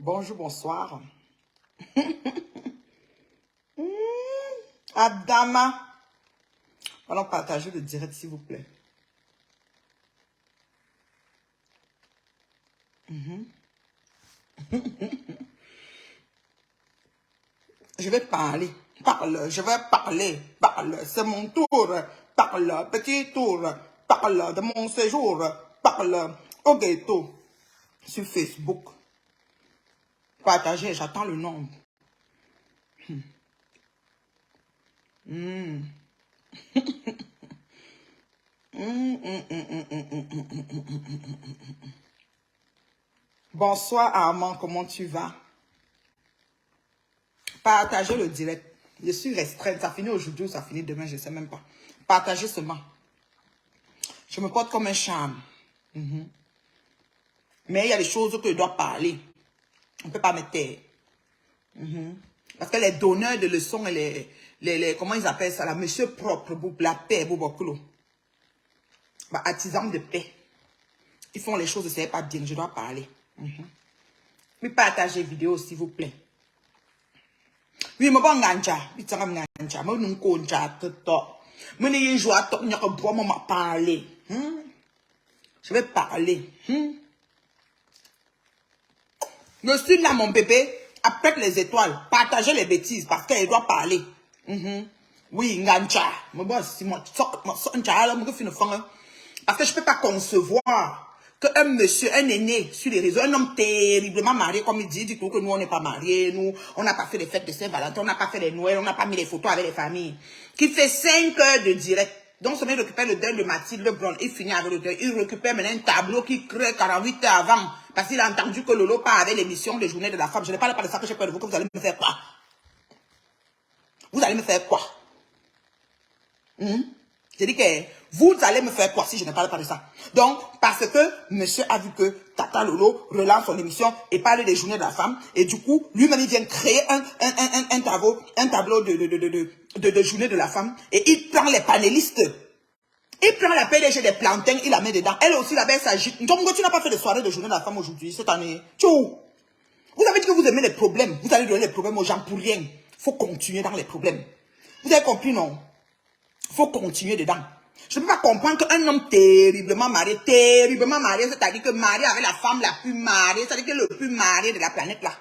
Bonjour, bonsoir. Adama. Allons partager le direct, s'il vous plaît. Je vais parler. Parle, je vais parler. Parle, c'est mon tour. Parle, petit tour. Parle de mon séjour. Parle au ghetto. Sur Facebook. Partagez, j'attends le nombre. Bonsoir Armand, comment tu vas? Partagez le direct. Je suis restreinte. Ça finit aujourd'hui ou ça finit demain, je ne sais même pas. Partagez seulement. Je me porte comme un charme. Mais il y a des choses que je dois parler. On ne peut pas me taire. Parce que les donneurs de leçons et les comment ils appellent ça, la monsieur propre, la paix, Bouboklo. Bah, artisans de paix. Ils font les choses, c'est pas bien, je dois parler. Mais partagez vidéo, s'il vous plaît. Oui, mais bon, nganja, bitanga nganja, mais nous konja toto. Mais les joie top n'y a pas bon moment parler. Je vais parler. Je suis là, mon bébé, après les étoiles, partagez les bêtises parce qu'elle doit parler. Oui, nganja. Mais bon, si moi, parce que je peux pas concevoir qu'un monsieur, un aîné sur les réseaux, un homme terriblement marié, comme il dit que nous on n'est pas mariés, nous, on n'a pas fait les fêtes de Saint-Valentin, on n'a pas fait les Noëls, on n'a pas mis les photos avec les familles, qui fait 5 heures de direct. Donc, ce mec récupère le deuil de Mathilde Lebron, il finit avec le deuil, il récupère maintenant un tableau qui crée 48 heures avant, parce qu'il a entendu que Lolo part avec l'émission de Journée de la Femme. Je ne parle pas de ça, que j'ai peur de vous, que vous allez me faire quoi? Vous allez me faire quoi? J'ai dit que vous allez me faire quoi si je ne parle pas de ça? Donc, parce que monsieur a vu que Tata Lolo relance son émission et parle des journées de la femme, et du coup, lui-même, il vient créer un tableau de journée de la femme, et il prend les panélistes. Il prend la PDG des plantains, il la met dedans. Elle aussi, la belle s'agite. Donc, tu n'as pas fait de soirée de journée de la femme aujourd'hui, cette année. Tchou! Vous avez dit que vous aimez les problèmes. Vous allez donner les problèmes aux gens pour rien. Il faut continuer dans les problèmes. Vous avez compris, non? Il faut continuer dedans. Je ne peux pas comprendre qu'un homme terriblement marié, c'est-à-dire que marié avec la femme la plus mariée, c'est-à-dire que le plus marié de la planète là.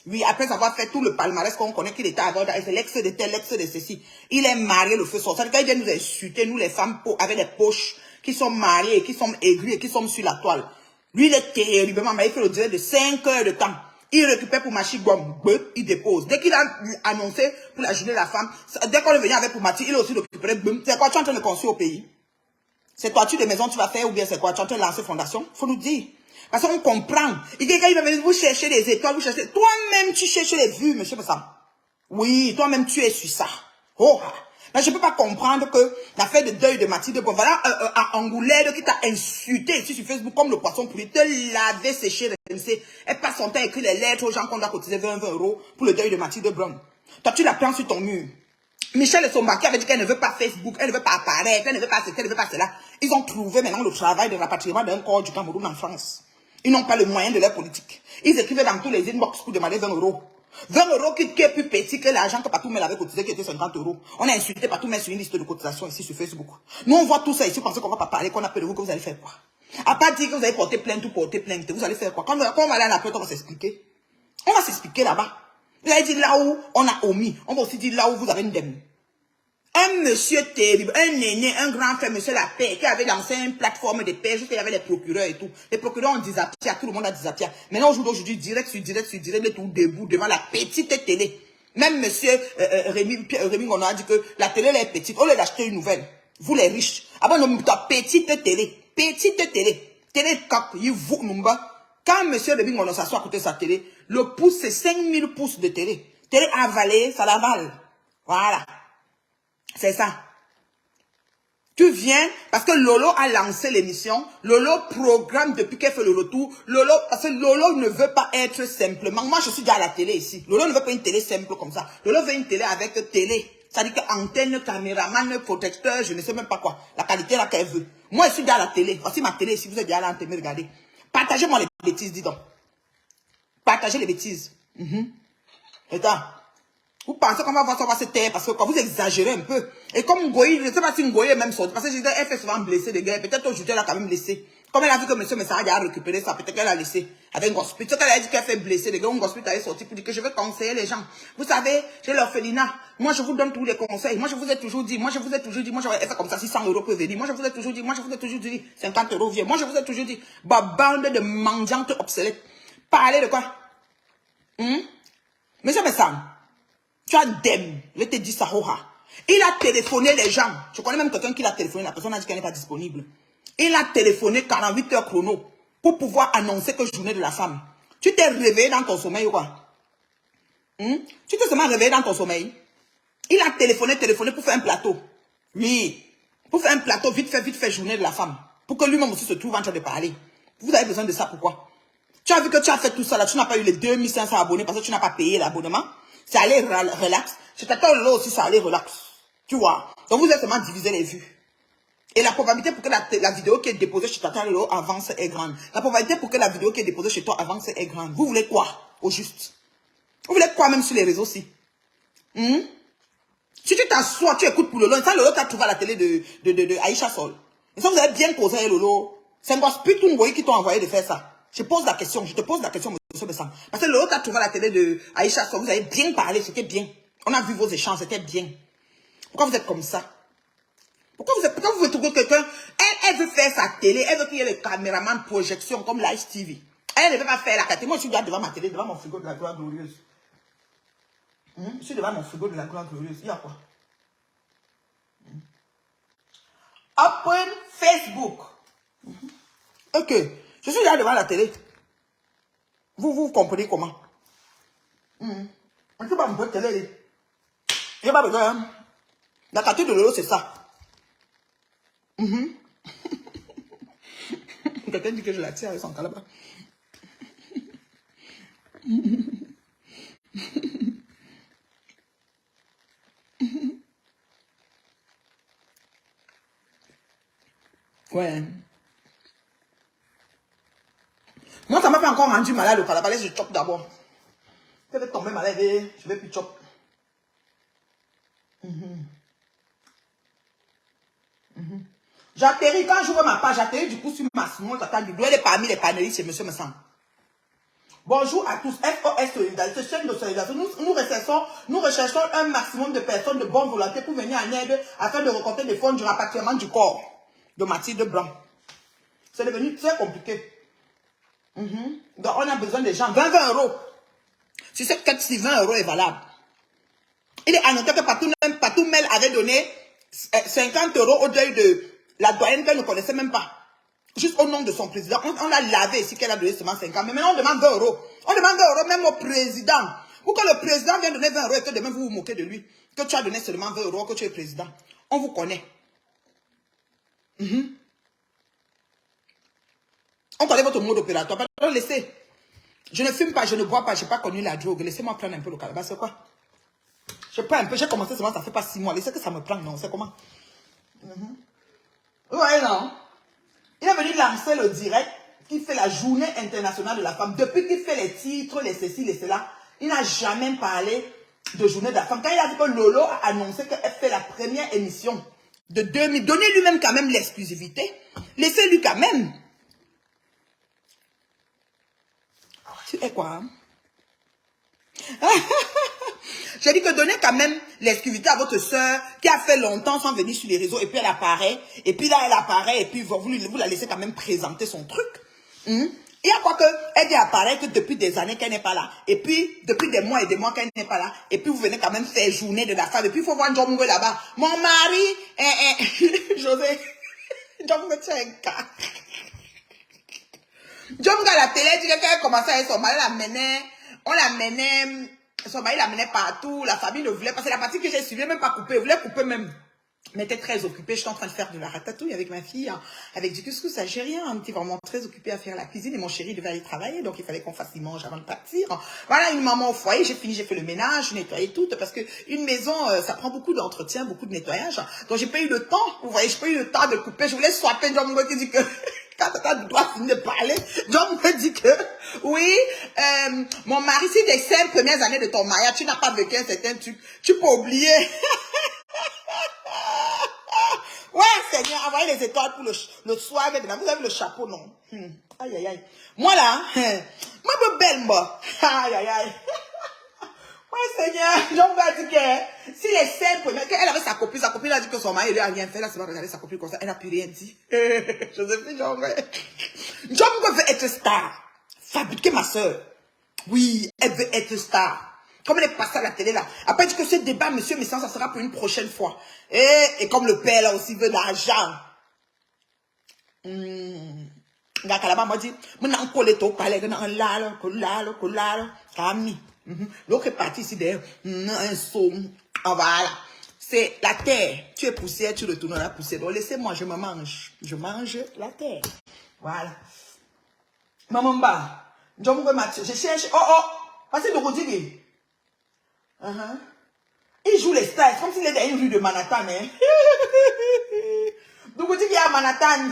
Oui, après avoir fait tout le palmarès qu'on connaît qu'il était avec, c'est l'ex de tel, l'ex de ceci. Il est marié le feu sort. C'est-à-dire qu'il vient nous insulter, nous les femmes avec les poches, qui sont mariées, qui sont aigries et qui sont sur la toile. Lui, il est terriblement marié, il fait le direct de 5 heures de temps. Il récupère pour Machigom, il dépose. Dès qu'il a annoncé pour la journée de la femme, dès qu'on est venu avec pour Mati, il a aussi récupéré. C'est quoi tu es en train de construire au pays? C'est toiture de maison tu vas faire ou bien c'est quoi? Tu es en train de lancer fondation? Faut nous dire. Parce qu'on comprend. Il dit qu'il va venir vous chercher des étoiles, vous cherchez. Toi-même, tu cherches les vues, monsieur Bassa. Oui, toi-même, tu es sur ça. Oh! Mais je ne peux pas comprendre que l'affaire de deuil de Mathilde, bon, voilà, à Angoulême qui t'a insulté ici sur Facebook comme le poisson pour lui te laver, sécher, RMC. Elle passe son temps à écrire les lettres aux gens qu'on doit cotiser 20 € pour le deuil de Mathilde Brown. Toi, tu la prends sur ton mur. Michel Sombaki avait dit qu'elle ne veut pas Facebook, elle ne veut pas apparaître, elle ne veut pas ceci, elle ne veut pas cela. Ils ont trouvé maintenant le travail de rapatriement d'un corps du Cameroun en France. Ils n'ont pas le moyen de leur politique. Ils écrivaient dans tous les inbox pour demander 20 €. 20 € qui est plus petit que l'argent que Patou Mel avait cotisé, qui était 50 €. On a insulté Patou Mel sur une liste de cotisation ici sur Facebook. Nous, on voit tout ça ici, pensez qu'on va pas parler, qu'on a peur de vous, que vous allez faire quoi? À part dire que vous allez porter plainte ou porter plainte, vous allez faire quoi? Quand on va aller à la plainte, on va s'expliquer. On va s'expliquer là-bas. Vous allez dire là où on a omis. On va aussi dire là où vous avez une dème. Un monsieur terrible, un aîné, un grand frère, monsieur la paix, qui avait lancé une plateforme de paix, juste qu'il y avait les procureurs et tout. Les procureurs ont disappié, tout le monde a disappié. Maintenant, aujourd'hui, direct sur direct, il est tout debout devant la petite télé. Même monsieur Rémi Gono a dit que la télé elle est petite. Au lieu d'acheter une nouvelle, vous les riches. Avant, nous petite télé. Télé cap, il vous, quand monsieur Rémi Gono s'assoit à côté de sa télé, le pouce, c'est 5000 pouces de télé. Télé avalée, ça l'avale. Voilà. C'est ça. Tu viens, parce que Lolo a lancé l'émission, Lolo programme depuis qu'elle fait le retour, parce que Lolo ne veut pas être simplement, moi je suis déjà à la télé ici, Lolo ne veut pas une télé simple comme ça, Lolo veut une télé avec télé, c'est-à-dire que antenne, caméraman, protecteur, je ne sais même pas quoi, la qualité là qu'elle veut. Moi je suis déjà à la télé, voici ma télé ici, vous êtes déjà là en télé, regardez. Partagez-moi les bêtises, dis donc. Partagez les bêtises. Et ça, vous pensez qu'on va voir ça, on va se taire parce que quand vous exagérez un peu. Et comme Ngoï, je ne sais pas si Ngoï est même sorti, parce que elle fait souvent blesser des gars. Peut-être aujourd'hui, elle a quand même blessé. Comme elle a vu que M. Message a récupéré ça, peut-être qu'elle a laissé avec un gospel. Peut-être qu'elle a dit qu'elle fait blesser des gars. Un gospel est sorti pour dire que je vais conseiller les gens. Vous savez, j'ai l'orphelinat. Moi, je vous donne tous les conseils. Moi, je vous ai toujours dit. Moi, je vous ai toujours dit. Moi, je vais faire comme ça si 100 € peut venir. Moi, je vous ai toujours dit. Moi, je vous ai toujours dit. 50 € vient. Moi, je vous ai toujours dit. Bah, bande de mendiantes obsolètes. Parlez de quoi? Monsieur Messam, tu as dem. Je te dis ça, il a téléphoné les gens. Je connais même quelqu'un qui l'a téléphoné. La personne a dit qu'elle n'est pas disponible. Il a téléphoné 48 heures chrono pour pouvoir annoncer que journée de la femme. Tu t'es réveillé dans ton sommeil ou quoi? Tu t'es seulement réveillé dans ton sommeil. Il a téléphoné pour faire un plateau. Oui. Pour faire un plateau, vite fait, journée de la femme. Pour que lui-même aussi se trouve en train de parler. Vous avez besoin de ça, pourquoi? Tu as vu que tu as fait tout ça là, tu n'as pas eu les 2500 abonnés parce que tu n'as pas payé l'abonnement. C'est allé relax. Je t'attends là aussi, ça allait relax. Tu vois. Donc vous êtes seulement divisé les vues. Et la probabilité pour que la vidéo qui est déposée chez Tata Lolo avance est grande. La probabilité pour que la vidéo qui est déposée chez toi avance est grande. Vous voulez quoi, au juste? Vous voulez quoi même sur les réseaux aussi? Si tu t'assois, tu écoutes pour Lolo, ça Lolo t'a trouvé à la télé de Aïcha Sol. Et ça vous avez bien causé avec Lolo. C'est un gosse Pitungoï qui t'a envoyé de faire ça. Je te pose la question, monsieur Bessam. Parce que Lolo t'a trouvé à la télé de Aïcha Sol, vous avez bien parlé, c'était bien. On a vu vos échanges, c'était bien. Pourquoi vous êtes comme ça? Pourquoi vous voulez trouver quelqu'un? Elle veut faire sa télé, elle veut qu'il y ait le caméraman projection comme Live TV. Elle ne veut pas faire la télé. Moi, je suis là devant ma télé, devant mon frigo de la gloire glorieuse. Je suis devant mon frigo de la gloire glorieuse. Il y a quoi? Open Facebook. Ok. Je suis là devant la télé. Vous comprenez comment? Je ne sais pas mon télé. Il n'y a pas besoin. La carte de Lolo, c'est ça. Quelqu'un dit que je la tire avec son calabre. Ouais. Moi, ça m'a pas encore rendu malade au calabre. Je chope d'abord. Je vais tomber malade et je vais plus chope. J'atterris, quand j'ouvre ma page, j'atterris du coup sur ma small tata du elle est parmi les panélistes chez Monsieur Messam. Bonjour à tous, SOS Solidarité, chaîne de solidarité. Nous recherchons un maximum de personnes de bonne volonté pour venir en aide afin de récolter des fonds du rapatriement du corps de Mathilde Blanc. C'est devenu très compliqué. Donc on a besoin des gens. 20 €. Si cette quête, si 20 € est valable. Il est annoté que Patou Mel avait donné 50 € au deuil de la doyenne qu'elle ne connaissait même pas. Juste au nom de son président. On a lavé ici qu'elle a donné seulement 50. Mais maintenant on demande 20 €. On demande 20 € même au président. Pour que le président vienne donner 20 € et que demain vous vous moquez de lui. Que tu as donné seulement 20 €, que tu es président. On vous connaît. On connaît votre mode opératoire. Pardon, laissez. Je ne fume pas, je ne bois pas, je n'ai pas connu la drogue. Laissez-moi prendre un peu le calabash. C'est quoi? Je prends un peu, j'ai commencé seulement, ça fait pas 6 mois. Laissez que ça me prend, non, c'est comment? Ouais, non. Il est venu lancer le direct qui fait la journée internationale de la femme. Depuis qu'il fait les titres, les ceci, les cela, il n'a jamais parlé de journée de la femme. Quand il a dit que Lolo a annoncé qu'elle fait la première émission de 2000, donnez lui-même quand même l'exclusivité. Laissez-lui quand même. Tu es quoi? J'ai dit que donnez quand même l'exclusivité à votre soeur qui a fait longtemps sans venir sur les réseaux et puis elle apparaît. Et puis là, elle apparaît et puis vous la laissez quand même présenter son truc. Il y a quoi que elle dit apparaître depuis des années qu'elle n'est pas là. Et puis, depuis des mois et des mois qu'elle n'est pas là. Et puis, vous venez quand même faire journée de la femme. Et puis, il faut voir John là-bas. Mon mari, José, John me tient un cas. John à la télé dit qu'elle commençait avec son mari, on l'amenait, son mari l'amenait partout, la famille ne voulait pas. C'est la partie que j'ai suivie, même pas couper, elle voulait couper même. Mais était très occupée, j'étais en train de faire de la ratatouille avec ma fille, avec du couscous algérien, on était vraiment très occupée à faire la cuisine et mon chéri devait aller travailler, donc il fallait qu'on fasse dimanche avant de partir. Voilà, une maman au foyer, j'ai fini, j'ai fait le ménage, j'ai nettoyé tout, parce que une maison, ça prend beaucoup d'entretien, beaucoup de nettoyage, donc j'ai pas eu le temps, vous voyez, j'ai pas eu le temps de couper, je voulais swapper dans mon qui dit que Quand Tata doit finir de parler, John me dit que, oui, mon mari, si les 5 premières années de ton mariage, tu n'as pas vécu un certain truc, tu peux oublier. Ouais, Seigneur, envoyez les étoiles pour le soir. Vous avez le chapeau, non? Aïe, aïe, aïe. Moi, là, moi, belle, moi. Aïe, aïe, aïe. Ouais, Seigneur, Jean va dire que si les 5 premières, qu'elle avait sa copine a dit que son mari lui a rien fait, là, c'est pas regarder sa copine comme ça, elle n'a plus rien dit. Joséphine, Jean veut être star. Fabriquer ma soeur. Oui, elle veut être star. Comme elle est passée à la télé là. Après, elle dit que ce débat, monsieur Messan, ça sera pour une prochaine fois. Et comme le père là aussi veut de l'argent. Là, m'a dit, mon collé au palais, l'autre est parti ici derrière, un saut, voilà. C'est la terre. Tu es poussière, tu retournes dans la poussière. Donc laissez-moi, je me mange. Je mange la terre. Voilà. Maman, je cherche. Oh, passez de Rodrigue. Il joue les stars, comme s'il est dans une rue de Manhattan. Hein? Donc, on dit qu'il y a Manhattan.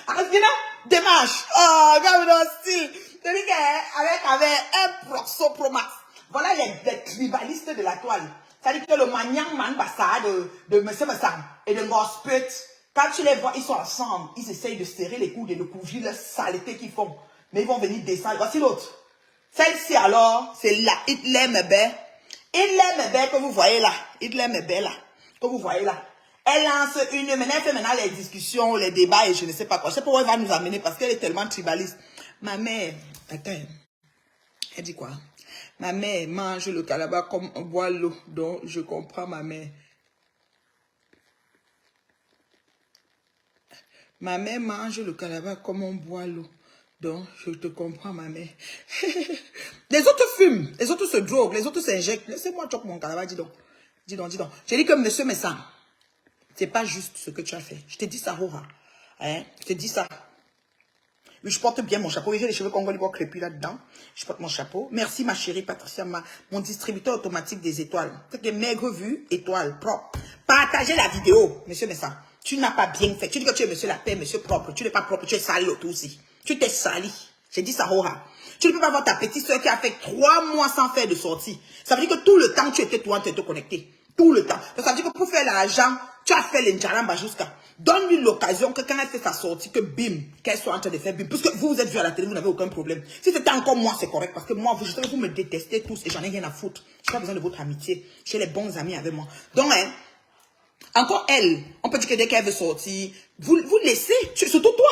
Arrête-moi, démarche. Oh, regarde le style. C'est-à-dire qu'avec un Proxo Pro Max. Voilà les tribalistes de la toile. C'est-à-dire que le Maniang Man Bassa de M. Massam et de Gospet, quand tu les vois, ils sont ensemble. Ils essayent de serrer les coudes et de couvrir la saleté qu'ils font. Mais ils vont venir descendre. Voici l'autre. Celle-ci alors, c'est la Hitler Mebe. Hitler Mebe que vous voyez là. Hitler Mebe là. Que vous voyez là. Elle lance maintenant elle fait maintenant les discussions, les débats et je ne sais pas quoi. Je sais pas où elle va nous amener parce qu'elle est tellement tribaliste. Ma mère, attends, elle dit quoi? Ma mère mange le calabat comme on boit l'eau. Donc, je comprends ma mère. Ma mère mange le calabat comme on boit l'eau. Donc, je te comprends, ma mère. Les autres fument, les autres se droguent, les autres s'injectent. Laissez-moi choquer mon calabat, dis donc. Dis donc, dis donc. J'ai dit que monsieur Messan, c'est pas juste ce que tu as fait. Je te dis ça, Rora. Hein? Je te dis ça. Oui, je porte bien mon chapeau. J'ai les cheveux congolais crépus là-dedans. Je porte mon chapeau. Merci, ma chérie Patricia, mon distributeur automatique des étoiles. C'est des maigres vues, étoiles, propres. Partagez la vidéo, monsieur Messan. Tu n'as pas bien fait. Tu dis que tu es monsieur la paix, monsieur propre. Tu n'es pas propre, tu es sali autour aussi. Tu t'es sali. J'ai dit ça, Rora. Tu ne peux pas voir ta petite soeur qui a fait 3 mois sans faire de sortie. Ça veut dire que tout le temps, tu étais toi, tu étais connecté. Tout le temps. Ça veut dire que pour faire l'argent, tu as fait l'Indjaramba jusqu'à. Donne-lui l'occasion que quand elle fait sa sortie, que bim, qu'elle soit en train de faire bim. Puisque vous êtes vu à la télé, vous n'avez aucun problème. Si c'était encore moi, c'est correct. Parce que moi, je sais que vous me détestez tous et j'en ai rien à foutre. Je n'ai pas besoin de votre amitié. J'ai les bons amis avec moi. Donc, hein, encore elle, on peut dire que dès qu'elle veut sortir, vous laissez, surtout toi.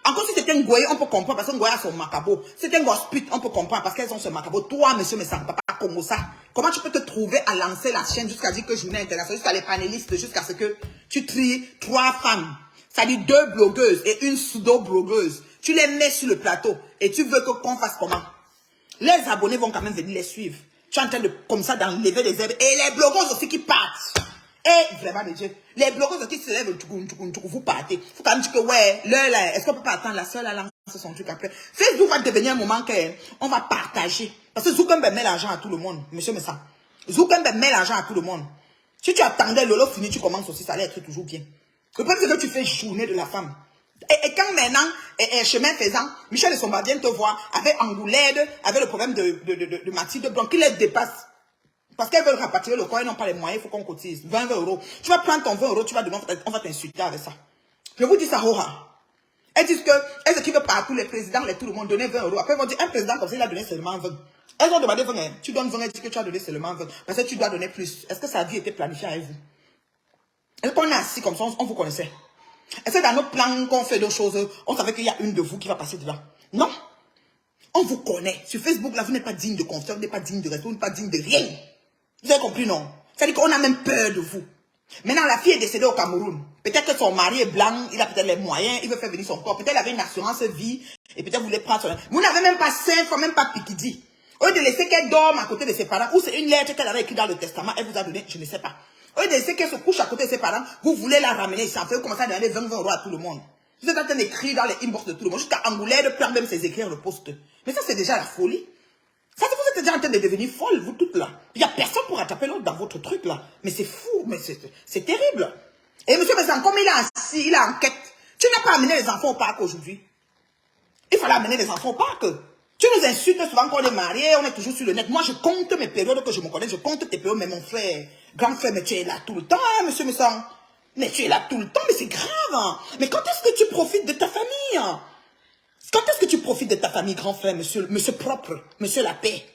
Encore si c'est un goye, on peut comprendre parce qu'un goye a son macabo. Si c'est un gospit, on peut comprendre parce qu'elles ont ce macabo. Toi, monsieur Messan, papa, comme ça. Comment tu peux te trouver à lancer la chaîne jusqu'à dire que journée internationale, jusqu'à les panélistes, jusqu'à ce que tu tries 3 femmes. Ça dit 2 blogueuses et une pseudo-blogueuse. Tu les mets sur le plateau et tu veux qu'on fasse comment? Les abonnés vont quand même venir les suivre. Tu es en train de, comme ça, d'enlever les herbes. Et les blogueuses aussi qui partent. Et vraiment, de Dieu, les blogueuses qui se lèvent, vous partez. Faut quand même dire que, ouais, là, est-ce qu'on peut pas attendre la seule à lancer son truc après? Facebook va devenir un moment qu'on va partager. Parce que Zuckerberg met l'argent à tout le monde, monsieur Messan. Zuckerberg met l'argent à tout le monde. Si tu attendais Lolo fini, tu commences aussi, ça allait être toujours bien. Le problème, c'est que tu fais journée de la femme. Et quand maintenant, chemin faisant, Michel de Sombardien te voit avec Angoulède, avec le problème de Mathilde Blanc, qui les dépasse. Parce qu'elles veulent rapatrier le corps, elles n'ont pas les moyens, il faut qu'on cotise. 20 euros. Tu vas prendre ton 20 euros, tu vas demander, on va t'insulter avec ça. Je vous dis ça, Rora. Elles disent qu'elles écrivent partout, les présidents, tout le monde, donner 20 euros. Après, ils vont dire, un président comme ça, il a donné seulement 20. Elles ont demandé 20. Tu donnes 20, elles disent que tu as donné seulement 20. Parce que tu dois donner plus. Est-ce que sa vie était planifiée avec vous? Est-ce qu'on est assis comme ça, on vous connaissait? Est-ce que dans nos plans qu'on fait d'autres choses, on savait qu'il y a une de vous qui va passer devant? Non. On vous connaît. Sur Facebook, là, vous n'êtes pas digne de confiance, vous n'êtes pas digne de respect, vous n'êtes pas digne de rien. Vous avez compris, non? C'est-à-dire qu'on a même peur de vous. Maintenant, la fille est décédée au Cameroun. Peut-être que son mari est blanc, il a peut-être les moyens, il veut faire venir son corps. Peut-être qu'il avait une assurance vie, et peut-être vous voulez prendre son... Vous n'avez même pas 5 fois, même pas Pikidi. Au lieu de laisser qu'elle dorme à côté de ses parents, ou c'est une lettre qu'elle avait écrite dans le testament, elle vous a donné, je ne sais pas. Au lieu de laisser qu'elle se couche à côté de ses parents, vous voulez la ramener ici. Vous commencez à donner 20 euros à tout le monde. Vous êtes en train d'écrire dans les inbox de tout le monde, jusqu'à Angoulême, perd même ses écrits le poste. Mais ça, c'est déjà la folie. Ça, vous êtes déjà en train de devenir folle, vous toutes là. Il n'y a personne pour attraper l'autre dans votre truc là. Mais c'est fou, mais c'est terrible. Et monsieur Messan, comme il est assis, il est en quête Tu n'as pas amené les enfants au parc aujourd'hui. Il fallait amener les enfants au parc. Tu nous insultes souvent quand on est mariés, on est toujours sur le net. Moi, je compte mes périodes que je me connais, je compte tes périodes, mais mon frère, grand frère, mais tu es là tout le temps, hein, monsieur Messan. Mais tu es là tout le temps, mais c'est grave. Hein. Mais quand est-ce que tu profites de ta famille? Hein? Quand est-ce que tu profites de ta famille, grand frère, monsieur propre, monsieur la paix?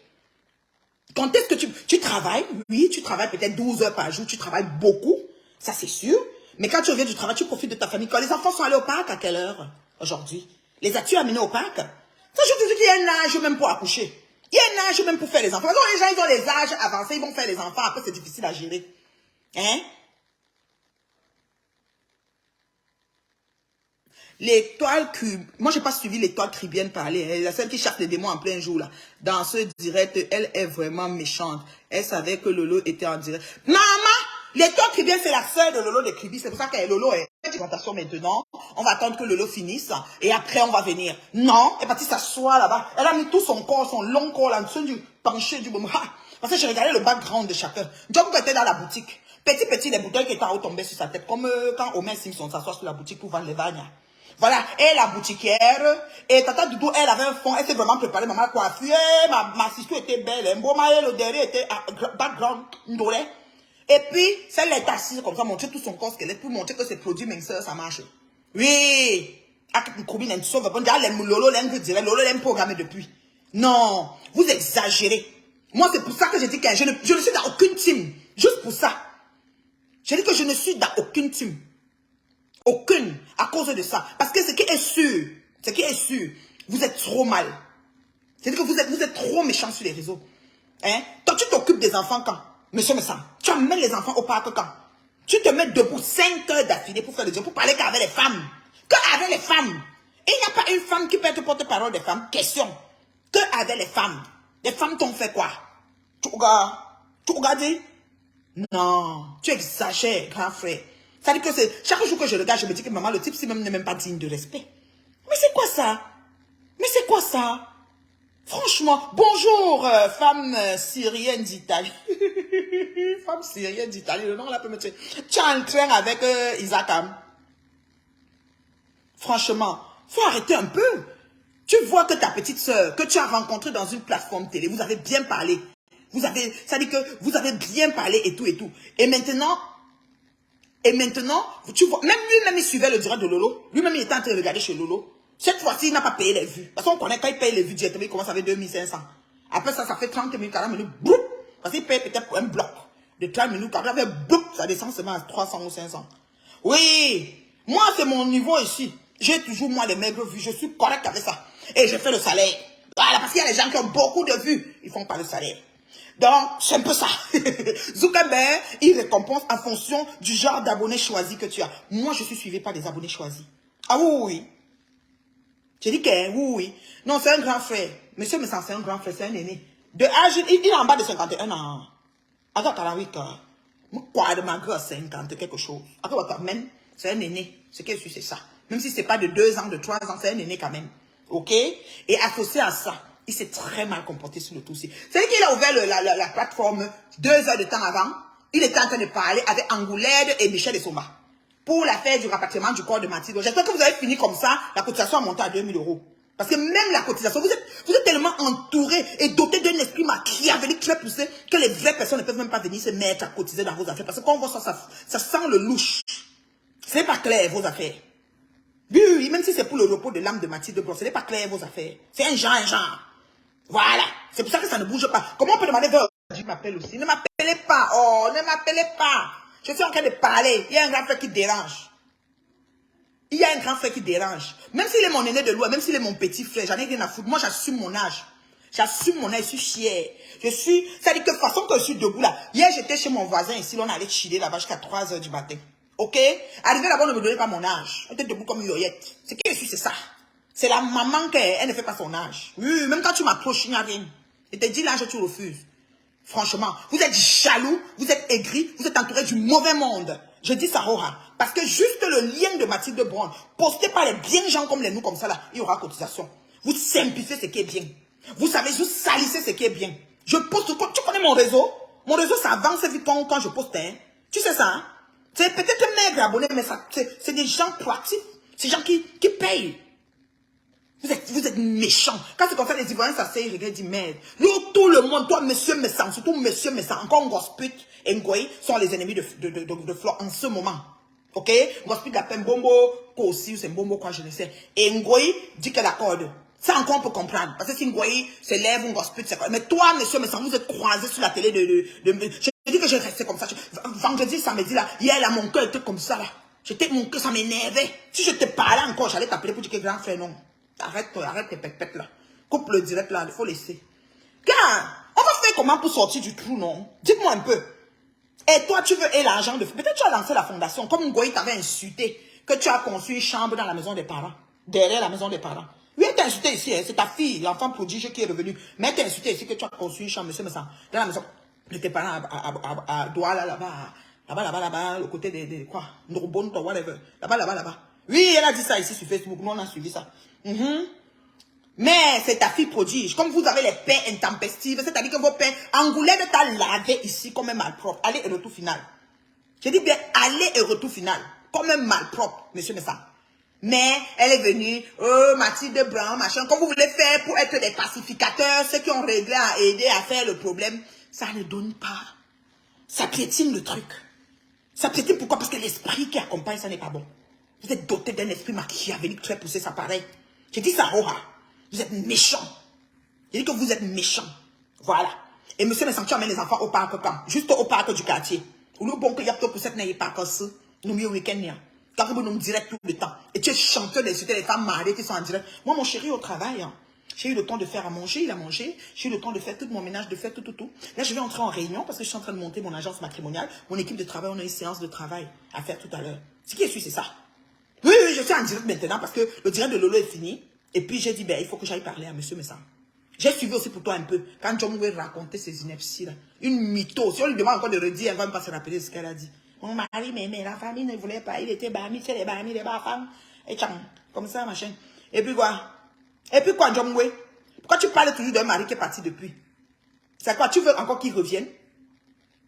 Quand est-ce que tu travailles? Oui, tu travailles peut-être 12 heures par jour, tu travailles beaucoup, ça c'est sûr. Mais quand tu reviens du travail, tu profites de ta famille. Quand les enfants sont allés au parc, à quelle heure aujourd'hui? Les as-tu amenés au parc? Ça, je te dis qu'il y a un âge même pour accoucher. Il y a un âge même pour faire les enfants. Donc, les gens, ils ont les âges avancés, ils vont faire les enfants. Après, c'est difficile à gérer. Hein? L'étoile cube. Moi, j'ai pas suivi l'étoile cribienne parler. Elle est celle qui chasse les démons en plein jour, là. Dans ce direct, elle est vraiment méchante. Elle savait que Lolo était en direct. Maman! L'étoile cribienne, c'est la sœur de Lolo de Kribi. C'est pour ça que Lolo est en présentation maintenant. On va attendre que Lolo finisse. Et après, on va venir. Non, elle est partie s'asseoir là-bas. Elle a mis tout son corps, son long corps, là, en dessous du penché du moment. Parce que j'ai regardé le background de chacun. Job était dans la boutique. Petit, les bouteilles qui étaient en haut tombaient sur sa tête. Comme quand Homer Simpson s'assoit sur la boutique pour vendre les vagnes. Voilà, et la boutiquière, et Tata Doudou, elle avait un fond, elle s'est vraiment préparée, maman coiffure, ma sister était belle, Mboma, le derrière était background, ndolé. Et puis, celle est assise comme ça, montrer tout son corps squelette pour montrer que ces produits minceurs, ça marche. Oui, Lolo l'aime programmé depuis. Non, vous exagérez. Moi, c'est pour ça que je dis que je ne suis dans aucune team. Juste pour ça. Je dis que je ne suis dans aucune team. Aucune, à cause de ça. Parce que ce qui est sûr, vous êtes trop mal. C'est-à-dire que vous êtes trop méchants sur les réseaux. Hein? Toi, tu t'occupes des enfants quand? Monsieur Messam, tu amènes les enfants au parc quand? Tu te mets debout 5 heures d'affilée pour faire le job, pour parler qu'avec les femmes. Qu'avec les femmes. Et il n'y a pas une femme qui peut être porte-parole des femmes. Question. Qu'avec les femmes. Les femmes t'ont fait quoi? Tu regardes? Non, tu exagères, grand frère. Ça dit que c'est chaque jour que je regarde, je me dis que maman, le type, c'est même n'est même pas digne de respect. Mais c'est quoi ça? Mais c'est quoi ça? Franchement, bonjour, femme syrienne d'Italie. Femme syrienne d'Italie, le nom là peut me tuer. Tu es en train avec Isakam. Franchement, faut arrêter un peu. Tu vois que ta petite soeur, que tu as rencontrée dans une plateforme télé, vous avez bien parlé. Ça dit que vous avez bien parlé et tout et tout. Et maintenant, tu vois, même lui-même, il suivait le direct de Lolo. Lui-même, il était en train de regarder chez Lolo. Cette fois-ci, il n'a pas payé les vues. Parce qu'on connaît quand il paye les vues directement, il commence avec 2500. Après ça, ça fait 30 minutes, 40 minutes, bloup. Parce qu'il paye peut-être pour un bloc de 30 minutes. Après, bloup, ça descend seulement à 300 ou 500. Oui, moi, c'est mon niveau ici. J'ai toujours, moi, les maigres vues. Je suis correct avec ça. Et je fais le salaire. Voilà, parce qu'il y a des gens qui ont beaucoup de vues. Ils font pas le salaire. Donc, c'est un peu ça. Zuckerberg, il récompense en fonction du genre d'abonnés choisis que tu as. Moi, je suis suivi par des abonnés choisis. Ah oui, oui. J'ai dit que oui. Non, c'est un grand frère. Monsieur Messan, c'est un grand frère, c'est un aîné. De âge, il est en bas de 51 ans. Attends, 48 ans. Quoi de malgré 50 quelque chose. Attends, même, c'est un aîné. Ce qui est sûr, c'est ça. Même si c'est pas de 2 ans, de 3 ans, c'est un aîné quand même. Ok? Et associé à ça, il s'est très mal comporté sur le dossier. C'est qu'il a ouvert la plateforme 2 heures de temps avant. Il était en train de parler avec Angoulède et Michel Essomba pour l'affaire du rapatriement du corps de Mathilde. J'espère que vous avez fini comme ça. La cotisation a monté à 2000 €. Parce que même la cotisation, vous êtes tellement entouré et doté d'un esprit machiavélique très poussé que les vraies personnes ne peuvent même pas venir se mettre à cotiser dans vos affaires. Parce que quand on voit ça sent le louche. C'est pas clair, vos affaires. Oui, même si c'est pour le repos de l'âme de Mathilde Blanc, ce n'est pas clair, vos affaires. C'est un genre. Voilà. C'est pour ça que ça ne bouge pas. Comment on peut demander vers Dieu m'appelle aussi? Ne m'appelez pas. Oh, ne m'appelez pas. Je suis en train de parler. Il y a un grand frère qui dérange. Il y a un grand frère qui dérange. Même s'il est mon aîné de loin, même s'il est mon petit frère, j'en ai rien à foutre. Moi, j'assume mon âge. J'assume mon âge, je suis fière. C'est-à-dire que de toute façon que je suis debout là. Hier, j'étais chez mon voisin ici, on allait chiller là-bas jusqu'à 3 h du matin. Ok? Arrivé là-bas, on ne me donnait pas mon âge. On était debout comme une yoyette. Ce qui est sûr, c'est ça. C'est la maman qu'elle ne fait pas son âge. Oui, même quand tu m'approches, il n'y a rien. Et te dis l'âge, tu refuses. Franchement, vous êtes jaloux, vous êtes aigris, vous êtes entouré du mauvais monde. Je dis ça, Roha. Parce que juste le lien de Mathilde Brown, posté par les bien gens comme les nous, comme ça là, il y aura cotisation. Vous simplifiez ce qui est bien. Vous savez, vous salissez ce qui est bien. Je poste, tu connais mon réseau? Mon réseau, ça avance vite quand je poste. Hein? Tu sais ça, hein? C'est peut-être un maigre abonné, mais c'est des gens proactifs. Ces gens qui payent. Vous êtes méchants. Quand c'est comme ça, les Ivoiriens s'asseyent, ils regardent, ils disent merde. Nous, tout le monde, toi, monsieur Messan, surtout monsieur Messan, encore Ngosput et Ngoï sont les ennemis de Flore en ce moment. Ok? Ngosput l'appelle Bombo, Kossi, ou c'est Bombo, quoi, je ne sais. Et Ngoï dit qu'elle accorde. Ça encore on peut comprendre. Parce que si Ngoï se lève, Ngosput, c'est quoi. Mais toi, monsieur Messan, vous êtes croisés sur la télé je dis que je restais comme ça. Vendredi, samedi, là, hier, là, mon cœur était comme ça, là. Mon cœur, ça m'énervait. Si je te parlais encore, j'allais t'appeler pour dire que grand frère, non. Arrête tes pètes là. Coupe le direct là, il faut laisser. Car, on va faire comment pour sortir du trou, non? Dites-moi un peu. Et toi, tu veux l'argent de... Peut-être tu as lancé la fondation, comme Ngoï t'avait insulté, que tu as construit une chambre dans la maison des parents, derrière la maison des parents. Oui, elle t'a insulté ici, hein, c'est ta fille, l'enfant prodige qui est revenu. Mais elle t'a insulté ici que tu as construit une chambre, monsieur Messan, dans la maison de tes parents à Douala, là-bas, le côté de quoi? Ndrobon, whatever. Là-bas. Oui, elle a dit ça ici sur Facebook, nous on a suivi ça. Mais c'est ta fille prodige. Comme vous avez les pères intempestives, c'est-à-dire que vos pères, Angoulême t'a lavé ici comme un malpropre. Aller et retour final. Je dis bien aller et retour final. Comme un malpropre, monsieur Messan. Mais elle est venue, oh, Mathilde Brown, machin. Comme vous voulez faire pour être des pacificateurs, ceux qui ont réglé à aider à faire le problème, ça ne donne pas. Ça piétine le truc. Ça piétine pourquoi? Parce que l'esprit qui accompagne, ça n'est pas bon. Vous êtes doté d'un esprit machiavélique très poussé, ça pareil. J'ai dit ça, Roha. Vous êtes méchants. J'ai dit que vous êtes méchants. Voilà. Et monsieur Messan, tu amènes les enfants au parc quand? Juste au parc du quartier. Ou le bon que y a pour cette n'ayez pas comme ça. Nous mieux week-end, car vous nous direct tout le temps. Et tu es chanteur d'insulter les femmes mariées qui sont en direct. Moi, mon chéri, au travail, hein, j'ai eu le temps de faire à manger, il a mangé. J'ai eu le temps de faire tout mon ménage, de faire tout. Là, je vais entrer en réunion parce que je suis en train de monter mon agence matrimoniale. Mon équipe de travail, on a une séance de travail à faire tout à l'heure. Ce qui est sûr, c'est ça. Oui, je suis en direct maintenant parce que le direct de Lolo est fini. Et puis, j'ai dit, ben, il faut que j'aille parler à monsieur Messan. J'ai suivi aussi pour toi un peu. Quand John Moué racontait ses inepties, là. Une mytho. Si on lui demande encore de redire, elle ne va même pas se rappeler de ce qu'elle a dit. Mon mari m'aimait, la famille ne voulait pas. Il était barmi, c'est les barmi, les bas-femmes. Et tchang, comme ça, machin. Et puis quoi? John Moué? Pourquoi tu parles toujours d'un mari qui est parti depuis? C'est quoi? Tu veux encore qu'il revienne?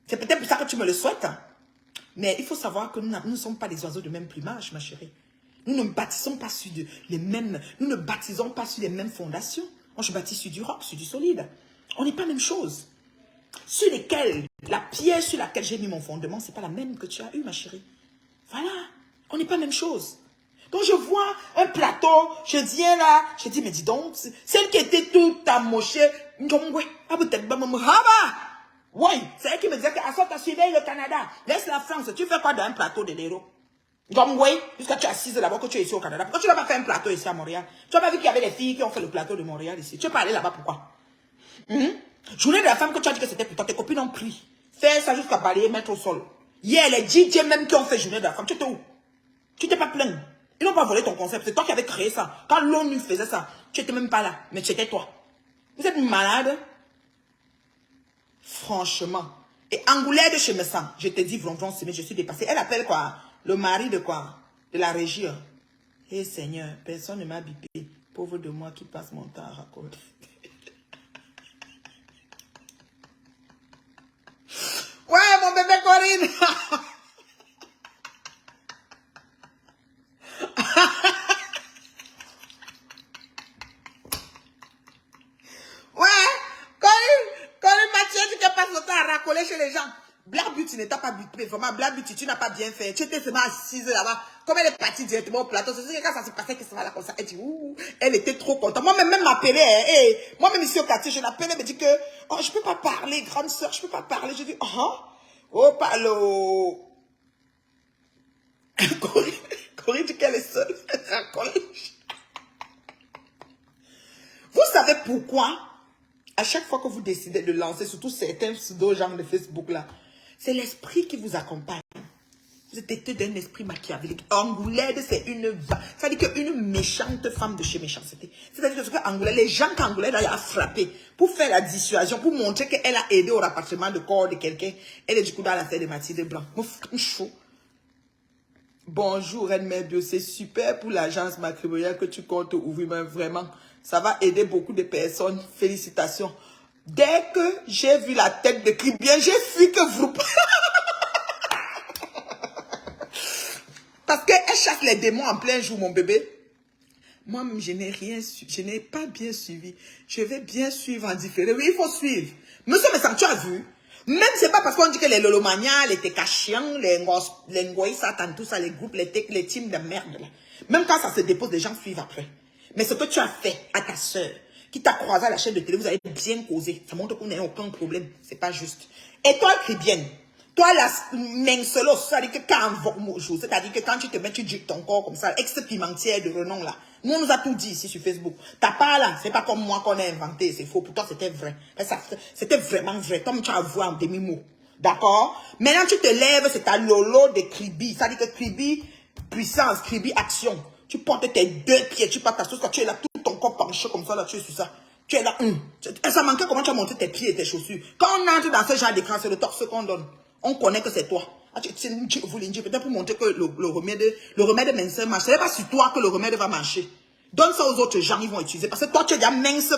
C'est peut-être pour ça que tu me le souhaites. Hein? Mais il faut savoir que nous ne sommes pas des oiseaux de même plumage, ma chérie. Nous ne bâtissons pas sur les mêmes... Nous ne baptisons pas sur les mêmes fondations. Moi, je bâtis sur du roc, sur du solide. On n'est pas la même chose. Sur lesquels, la pierre sur laquelle j'ai mis mon fondement, ce n'est pas la même que tu as eue, ma chérie. Voilà. On n'est pas la même chose. Donc, je vois un plateau, je viens là, je dis, mais dis donc, celle qui était toute amochée, oui, c'est elle qui me disait que tu as suivi le Canada. Laisse la France, tu fais quoi dans un plateau de l'héros? Jusqu'à tu es assise là-bas, que tu es ici au Canada. Pourquoi tu n'as pas fait un plateau ici à Montréal? Tu n'as pas vu qu'il y avait des filles qui ont fait le plateau de Montréal ici? Tu es pas allé là-bas, pourquoi? Journée de la femme que tu as dit que c'était pour toi, tes copines ont pris. Faire ça jusqu'à balayer, mettre au sol. Hier, les DJ même qui ont fait journée de la femme, tu étais où? Tu t'es pas plaint. Ils n'ont pas volé ton concept, c'est toi qui avais créé ça. Quand l'ONU faisait ça, tu n'étais même pas là, mais c'était toi. Vous êtes malade? Franchement. Et Angoulême de chez Messan, je te dis, mais je suis dépassée. Elle appelle quoi? Le mari de quoi? De la régie. Eh Seigneur, personne ne m'a bipé. Pauvre de moi qui passe mon temps à raconter. Ouais, mon bébé Corinne. Ouais, Corinne Mathieu, tu te passes le temps à racoler chez les gens. Black Beauty ne t'a pas bipé. Vraiment, Black Beauty, tu n'as pas bien fait. Tu étais seulement assise là-bas. Comme elle est partie directement au plateau, c'est sûr que quand ça se passait, qu'elle se là comme ça. Elle dit, ouh, elle était trop contente. Moi-même, m'appelait. Hein, moi-même ici au quartier, je l'appelais, me dit que, oh, je peux pas parler, grande soeur, je peux pas parler. Je dis, oh, parle. Corinne dit qu'elle est seule. Vous savez pourquoi, à chaque fois que vous décidez de lancer, surtout certains pseudo-genres de Facebook là, c'est l'esprit qui vous accompagne. Vous êtes été d'un esprit machiavélique. Angoulême, c'est une... Ça veut dire qu'une méchante femme de chez méchanceté. C'est-à-dire que Angoulême, les gens qu'Angoulême a frappé pour faire la dissuasion, pour montrer qu'elle a aidé au rapatriement de corps de quelqu'un, elle est du coup dans la tête de Mathilde Blanc. Bonjour, Reine Bio, c'est super pour l'agence matrimoniale que tu comptes ouvrir, mais vraiment, ça va aider beaucoup de personnes. Félicitations. Dès que j'ai vu la tête de Cribien, j'ai fui que vous... Parce qu'elle Elle chasse les démons en plein jour, mon bébé. Moi, je n'ai rien suivi. Je n'ai pas bien suivi. Je vais bien suivre en différé. Oui, il faut suivre. Monsieur Messam, tu as vu? Même c'est pas parce qu'on dit que les Lolomania, les Tekashian, les Ngoï Satan, tout ça, les groupes, les teams de merde, là. Même quand ça se dépose, les gens suivent après. Mais ce que tu as fait à ta soeur, qui t'a croisé à la chaîne de télé, vous avez bien causé. Ça montre qu'on n'a aucun problème. C'est pas juste. Et toi, Chrétienne, toi, la menselos, c'est-à-dire que c'est-à-dire que quand tu te mets, tu dis ton corps comme ça, ex-pimentière de renom, là. Nous, on nous a tout dit ici sur Facebook. T'as pas là, c'est pas comme moi qu'on a inventé, c'est faux. Pour toi, c'était vrai. C'était vraiment vrai. Comme tu as avoué en demi-mot. D'accord? Maintenant, tu te lèves, c'est ta lolo de Kribi. C'est-à-dire que Kribi, puissance, Kribi, action. Tu portes tes deux pieds, tu portes ta sauce, tu es là, tout ton corps penché comme ça, là, tu es sur ça. Tu es là, ça manquait comment tu as monté tes pieds et tes chaussures. Quand on entre dans ce genre d'écran, c'est le torse qu'on donne. On connaît que c'est toi. Peut-être pour montrer que le remède mince marche. Ce n'est pas sur toi que le remède va marcher. Donne ça aux autres gens, ils vont utiliser. Parce que toi, tu es déjà mince.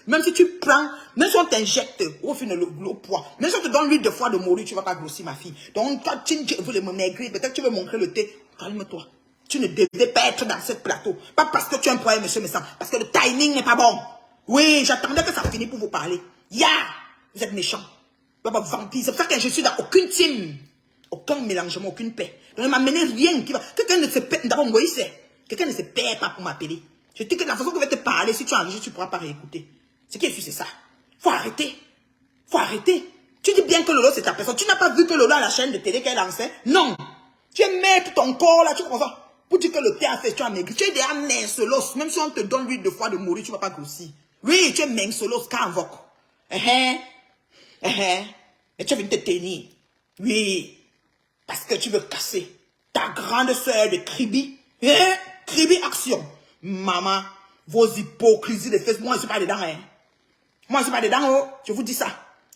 Même si tu prends, même si on t'injecte au final le poids, même si on te donne l'huile de foie de morue, tu ne vas pas grossir, ma fille. Donc, toi, tu veux me maigrir. Peut-être que tu veux montrer le thé. Calme-toi. Tu ne devais pas être dans ce plateau. Pas parce que tu es un poids, monsieur Messam. Parce que le timing n'est pas bon. Oui, j'attendais que ça finisse pour vous parler. Vous êtes méchant. Vampire. C'est pour ça que je suis dans aucune team. Aucun mélangement, aucune paix. Donc, il m'a mené rien qui va. Quelqu'un ne se paie. D'abord, moi, il sait. Quelqu'un ne se paie pas pour m'appeler. Je te dis que la façon que je vais te parler, si tu enregistres, tu ne pourras pas réécouter. Ce qui est sûr, c'est ça. Faut arrêter. Faut arrêter. Tu dis bien que Lolo, c'est ta personne. Tu n'as pas vu que Lolo a la chaîne de télé qu'elle lançait? Non. Tu es maître ton corps là, tu comprends ça? Pour dire que le thé a fait, tu as maigri. Tu es déjà mincelos. Même si on te donne l'huile de foie de mourir, tu ne vas pas grossir. Oui, tu es mincelos, qu'à invoque. Et tu es venu te tenir. Oui. Parce que tu veux casser ta grande sœur de Kribi. Kribi action. Maman, vos hypocrisies de Facebook, moi je ne suis pas dedans. Moi je ne suis pas dedans, oh. Je vous dis ça.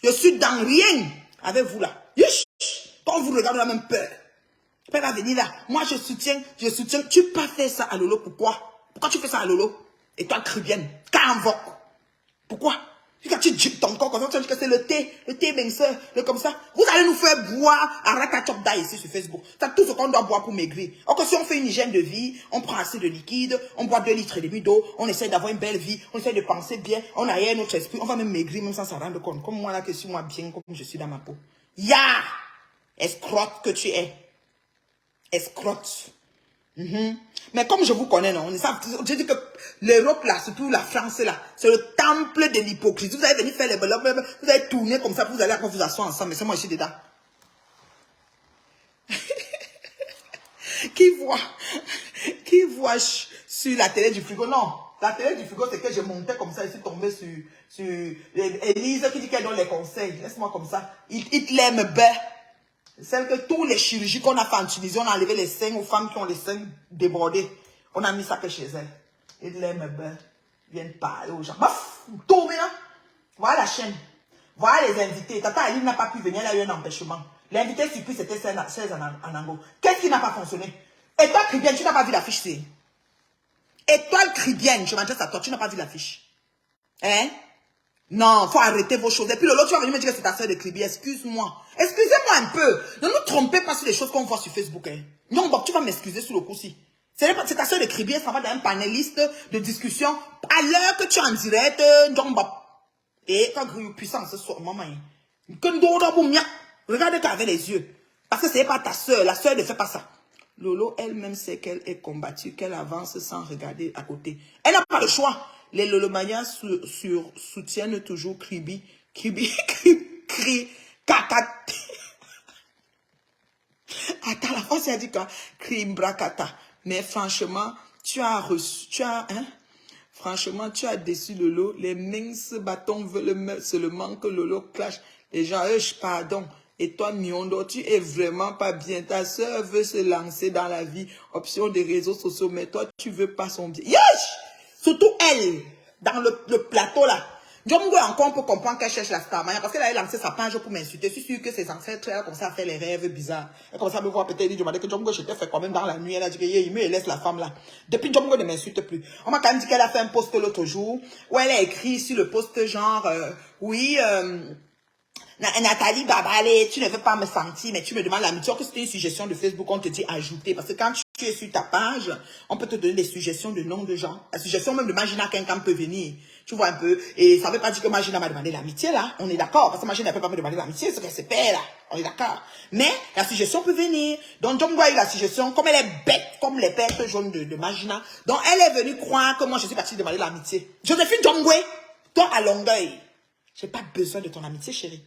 Je suis dans rien avec vous là. Quand vous regardez la même peur. Peur va venir là. Moi je soutiens. Tu peux pas faire ça à Lolo. Pourquoi? Pourquoi tu fais ça à Lolo? Et toi, Kribienne, qu'invoque? Pourquoi? Quand tu dis ton corps comme ça, tu dis que c'est le thé minceur, le comme ça. Vous allez nous faire boire à Rakachopda ici sur Facebook. C'est tout ce qu'on doit boire pour maigrir. Or que si on fait une hygiène de vie, on prend assez de liquide, on boit 2,5 litres d'eau, on essaie d'avoir une belle vie, on essaie de penser bien, on aère notre esprit, on va même maigrir même sans s'en rendre compte. Comme moi là, que je suis moi bien, comme je suis dans ma peau. Escrotte que tu es. Escrotte. Mais comme je vous connais, non, je dis que l'Europe là, surtout la France là, c'est le temple de l'hypocrisie. Vous allez venir faire les blocs, vous allez tourner comme ça, vous allez vous asseoir ensemble, mais c'est moi ici dedans. Qui voit sur la télé du frigo? Non, la télé du frigo, c'est que je montais comme ça, je suis tombé sur Élise qui dit qu'elle donne les conseils. Laisse-moi comme ça. Hitler me bat. Celle que tous les chirurgies qu'on a fait en Tunisie, on a enlevé les seins aux femmes qui ont les seins débordés. On a mis ça que chez elles. Et les meufs viennent parler aux gens. Baf, tombez là. Voilà la chaîne. Voilà les invités. Tata Aline n'a pas pu venir, elle a eu un empêchement. L'invité surprise, c'était 16 en Ango. Qu'est-ce qui n'a pas fonctionné? Et toi, Kribienne, tu n'as pas vu l'affiche, c'est. Et toi, Kribienne, je m'adresse à toi, tu n'as pas vu l'affiche. Hein? Non, faut arrêter vos choses. Et puis l'autre, tu vas venir me dire que c'est ta soeur de Kribi. Excuse-moi. Excusez-moi un peu. Ne nous trompez pas sur les choses qu'on voit sur Facebook. Hein. Non, bon, tu vas m'excuser sur le coup-ci. C'est ta soeur de Kribi, ça va d'un panéliste de discussion à l'heure que tu es en direct. Et quand puissance sur maman. Regardez qu'avec les yeux. Parce que c'est pas ta soeur. La soeur ne fait pas ça. Lolo elle-même sait qu'elle est combattue, qu'elle avance sans regarder à côté. Elle n'a pas le choix. Les Lolomaniens soutiennent toujours Kribi. Kaka. Attends, la France a dit quoi? Krimbrakata. Mais franchement, franchement, tu as déçu Lolo. Les minces bâtons veulent seulement que Lolo clash. Les gens, pardon. Et toi, Miondo, tu es vraiment pas bien. Ta soeur veut se lancer dans la vie. Option des réseaux sociaux. Mais toi, tu veux pas son bien. Surtout elle, dans le plateau là. Djomgo encore peut comprendre qu'elle cherche la star. Parce qu'elle a lancé sa page pour m'insulter. Je suis sûr que ses ancêtres, elle a commencé à faire les rêves bizarres. Elle commence à me voir peut-être dire que Djomgo, je t'ai fait quand même dans la nuit. Elle a dit qu'il me laisse la femme là. Depuis Djomgo ne m'insulte plus. On m'a quand même dit qu'elle a fait un post l'autre jour où elle a écrit sur le post genre, Nathalie Babalé, tu ne veux pas me sentir, mais tu me demandes l'amitié, que c'était une suggestion de Facebook, on te dit ajouter. Parce que quand tu es sur ta page, on peut te donner des suggestions de noms de gens. La suggestion même de Magina, quelqu'un peut venir. Tu vois un peu. Et ça ne veut pas dire que Magina m'a demandé l'amitié, là. On est d'accord. Parce que Magina ne peut pas me demander l'amitié, c'est qu'elle se paie, là. On est d'accord. Mais la suggestion peut venir. Donc, Jomgwe a eu la suggestion, comme elle est bête, comme les pertes jaunes de Magina. Donc, elle est venue croire que moi, je suis partie demander l'amitié. Joséphine Jomgwe, toi à Longueuil, j'ai pas besoin de ton amitié, chérie.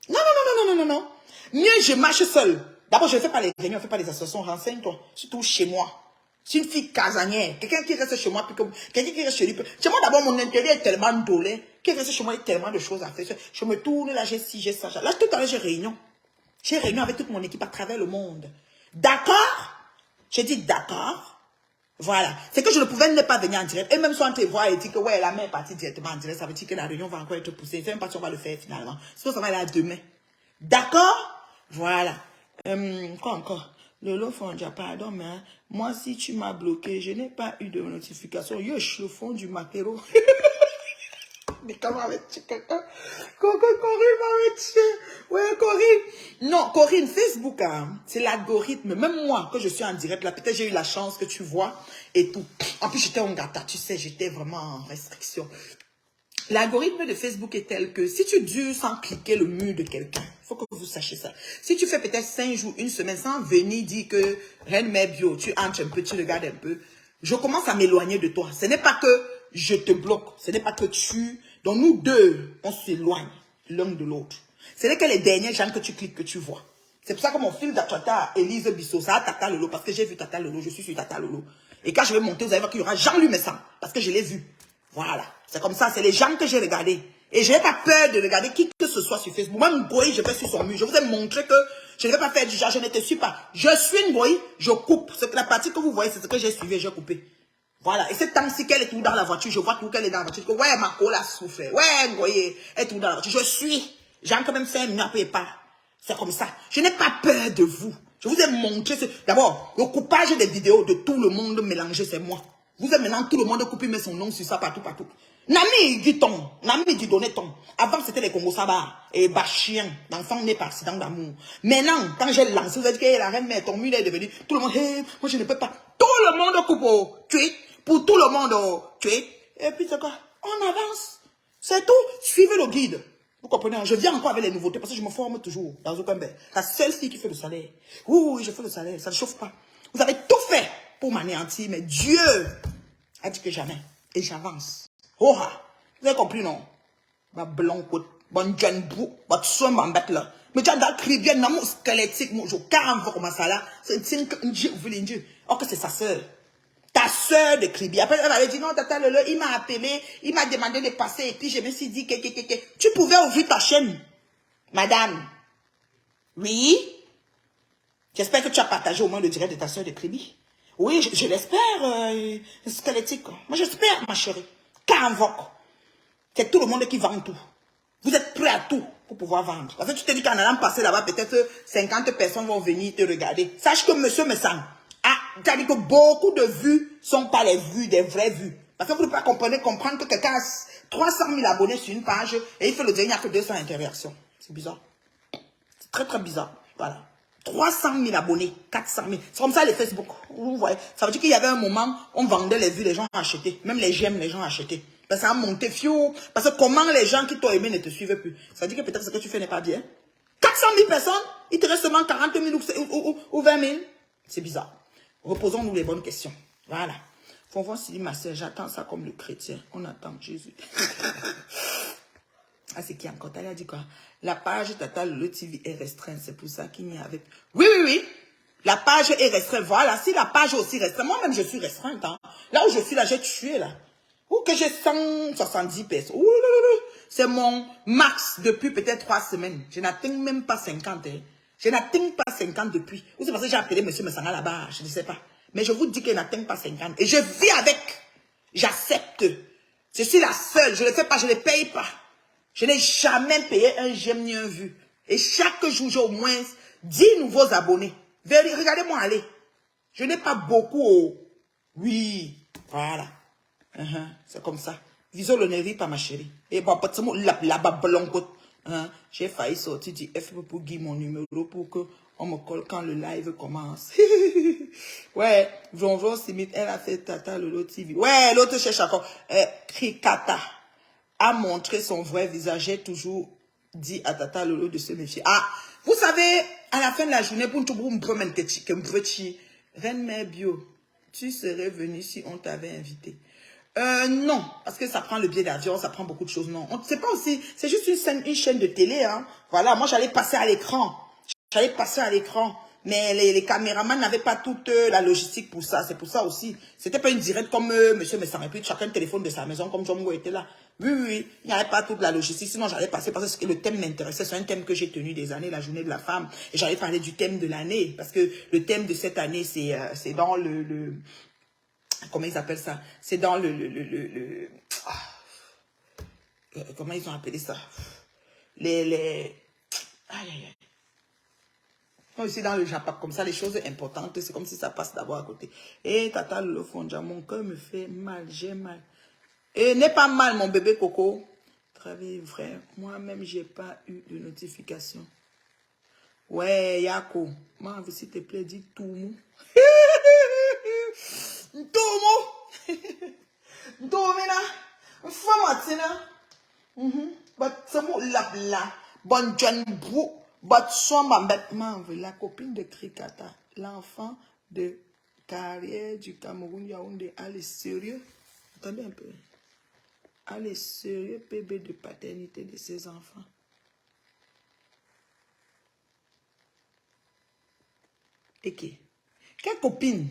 Non, non, non, non, non, non, non. Mieux, je marche seule. D'abord, je ne fais pas les réunions, je ne fais pas les associations, renseigne-toi. Surtout chez moi. C'est une fille casanière. Quelqu'un qui reste chez moi, quelqu'un qui reste chez lui. Chez moi, d'abord, mon intérieur est tellement dolé. Qui reste chez moi, il y a tellement de choses à faire. Je me tourne, là, j'ai ci, j'ai ça. Là, tout à l'heure, j'ai réunion. J'ai réunion avec toute mon équipe à travers le monde. D'accord? J'ai dit d'accord. Voilà. C'est que je ne pouvais ne pas venir en direct. Et même si on te voit et dit que, ouais, la main est partie directement en direct, ça veut dire que la réunion va encore être poussée. C'est même pas si on va le faire finalement. Sinon, ça va aller à demain. D'accord? Voilà. Quoi encore? Lolo Fondia, pardon, mais hein, moi, si tu m'as bloqué, je n'ai pas eu de notification. Yosh, le fond du maquereau. Mais comment avec quelqu'un? Corinne m'avait tué. Ouais, Corinne. Non, Corinne, Facebook, hein, c'est l'algorithme. Même moi, quand je suis en direct, là, peut-être j'ai eu la chance que tu vois et tout. En plus, j'étais en gâta, tu sais, j'étais vraiment en restriction. L'algorithme de Facebook est tel que si tu dures sans cliquer le mur de quelqu'un, il faut que vous sachiez ça. Si tu fais peut-être 5 jours, une semaine sans venir dire que Reine Mère Bio, tu entres un peu, tu regardes un peu, je commence à m'éloigner de toi. Ce n'est pas que je te bloque, ce n'est pas que tu... Donc nous deux, on s'éloigne l'un de l'autre. Ce n'est que les derniers gens que tu cliques que tu vois. C'est pour ça que mon fil d'actualité à Élise Bissot, ça a Tata Lolo, parce que j'ai vu Tata Lolo, je suis sur Tata Lolo. Et quand je vais monter, vous allez voir qu'il y aura Jean-Louis Messan, parce que je l'ai vu. Voilà, c'est comme ça, c'est les gens que j'ai regardés. Et je n'ai pas peur de regarder qui que ce soit sur Facebook. Même Goï, je fais sur son mur. Je vous ai montré que je ne vais pas faire du genre, je ne te suis pas. Je suis une Goï, je coupe. C'est que la partie que vous voyez, c'est ce que j'ai suivi et j'ai coupé. Voilà, et c'est temps-ci qu'elle est tout dans la voiture, je vois tout qu'elle est dans la voiture. Ouais, ma colle a souffert. Ouais, Goï, elle est tout dans la voiture. Je suis. J'ai quand même 5 minutes après pas. C'est comme ça. Je n'ai pas peur de vous. Je vous ai montré. D'abord, le coupage des vidéos de tout le monde mélangé, c'est moi. Vous êtes maintenant tout le monde coupé, met son nom sur ça partout, partout. Nami dit ton, Nami dit donner ton. Avant c'était les Congo Saba et Bachien, l'enfant né par accident d'amour. Maintenant, quand j'ai lancé, vous avez dit que la reine mère, ton mule est devenu, tout le monde, hey, moi je ne peux pas. Tout le monde coupe au tuer, pour tout le monde tuer. Et puis c'est quoi? On avance. C'est tout. Suivez le guide. Vous comprenez? Je viens encore avec les nouveautés parce que je me forme toujours dans aucun bain. La seule fille qui fait le salaire. Oui, je fais le salaire, ça ne chauffe pas. Vous avez tout fait pour m'anéantir, mais Dieu a dit que jamais. Et j'avance. Oh, vous avez compris, non? Ma blanc, bon jeune bou, votre soin m'embête là. Mais tu as d'accri bien dans mon squelettique, mon jour, 40 comme ça là. C'est un Dieu, vous voulez Dieu. Oh, que c'est sa sœur. Ta sœur de Kribi. Après, elle avait dit non, Tata Lolo, il m'a appelé, il m'a demandé de passer, et puis je me suis dit que. Tu pouvais ouvrir ta chaîne, madame. Oui? J'espère que tu as partagé au moins le direct de ta sœur de Kribi. Oui, je l'espère, squelettique. Moi, j'espère, ma chérie. Qu'invoque. C'est tout le monde qui vend tout. Vous êtes prêts à tout pour pouvoir vendre. Parce que tu te dis qu'en allant passer là-bas, peut-être 50 personnes vont venir te regarder. Sache que monsieur Messan, tu as dit que beaucoup de vues sont pas les vues, des vraies vues. Parce que vous ne pouvez pas comprendre que quelqu'un a 300 000 abonnés sur une page et il fait le dire, il n'y a que 200 interactions. C'est bizarre. C'est très très bizarre. Voilà. 300 000 abonnés, 400 000. C'est comme ça les Facebook. Vous voyez. Ça veut dire qu'il y avait un moment, on vendait les vues, les gens achetaient. Même les j'aime, les gens achetaient. Parce que ça a monté fiou. Parce que comment les gens qui t'ont aimé ne te suivent plus. Ça veut dire que peut-être ce que tu fais n'est pas bien. 400 000 personnes, il te reste seulement 40 000 ou 20 000. C'est bizarre. Reposons-nous les bonnes questions. Voilà. Faut voir si ma soeur, j'attends ça comme le chrétien. On attend Jésus. Ah, c'est qui encore? Elle a dit quoi? La page Tata Lolo TV est restreinte. C'est pour ça qu'il n'y avait... Oui, oui, oui. La page est restreinte. Voilà. Si la page est aussi restreinte, moi-même, je suis restreinte. Hein. Là où je suis, là, j'ai tué, là. Ou que j'ai 170 personnes. C'est mon max depuis peut-être 3 semaines. Je n'atteins même pas 50. Hein. Je n'atteins pas 50 depuis. Ou c'est parce que j'ai appelé monsieur Messanga là-bas. Je ne sais pas. Mais je vous dis que je n'atteins pas 50. Et je vis avec. J'accepte. Je suis la seule. Je ne le fais pas. Je ne le paye pas. Je n'ai jamais payé un j'aime ni un vu. Et chaque jour, j'ai au moins 10 nouveaux abonnés. Regardez-moi aller. Je n'ai pas beaucoup. Oui. Voilà. C'est comme ça. Viso le ne rit pas, ma chérie. Et bon, là-bas, bloncote. J'ai failli sortir du F pour guider mon numéro pour qu'on me colle quand le live commence. Ouais, Jonjon Simit, elle a fait Tata Lolo TV. Ouais, l'autre cherche encore. Krikata a montré son vrai visage. J'ai toujours dit à Tata Lolo de se méfier. Ah, vous savez, à la fin de la journée, pour Reine Mère Bio, tu serais venu si on t'avait invité. Non, parce que ça prend le billet d'avion, ça prend beaucoup de choses. Non, c'est pas aussi, c'est juste une chaîne de télé. Hein. Voilà, moi j'allais passer à l'écran. J'allais passer à l'écran. Mais les caméramans n'avaient pas toute la logistique pour ça. C'est pour ça aussi. C'était pas une directe comme monsieur Messam. Et puis chacun le téléphone de sa maison comme Jomgo était là. Oui, oui, oui. Il n'y avait pas toute la logistique. Sinon, j'allais passer parce que le thème m'intéressait. C'est un thème que j'ai tenu des années, la journée de la femme. Et j'allais parler du thème de l'année. Parce que le thème de cette année, c'est dans le comment ils appellent ça? C'est dans comment ils ont appelé ça? Aïe, aïe, aïe. Aussi dans le Japon, comme ça, les choses importantes, c'est comme si ça passe d'abord à côté. Et Tata le Fonja, mon cœur me fait mal, j'ai mal. Et n'est pas mal, mon bébé Coco. Travaille, frère. Moi-même, j'ai pas eu de notification. Ouais, Yako. Moi, s'il te plaît, dis tout mou. Tout mou. Domina. Famatina. But some la. Bon John Brou. But some la copine de Krikata. L'enfant de carrière du Cameroun Yaoundé. Allez, sérieux. Attendez un peu. Allez, sérieux, bébé de paternité de ses enfants. Ok. Quelle copine?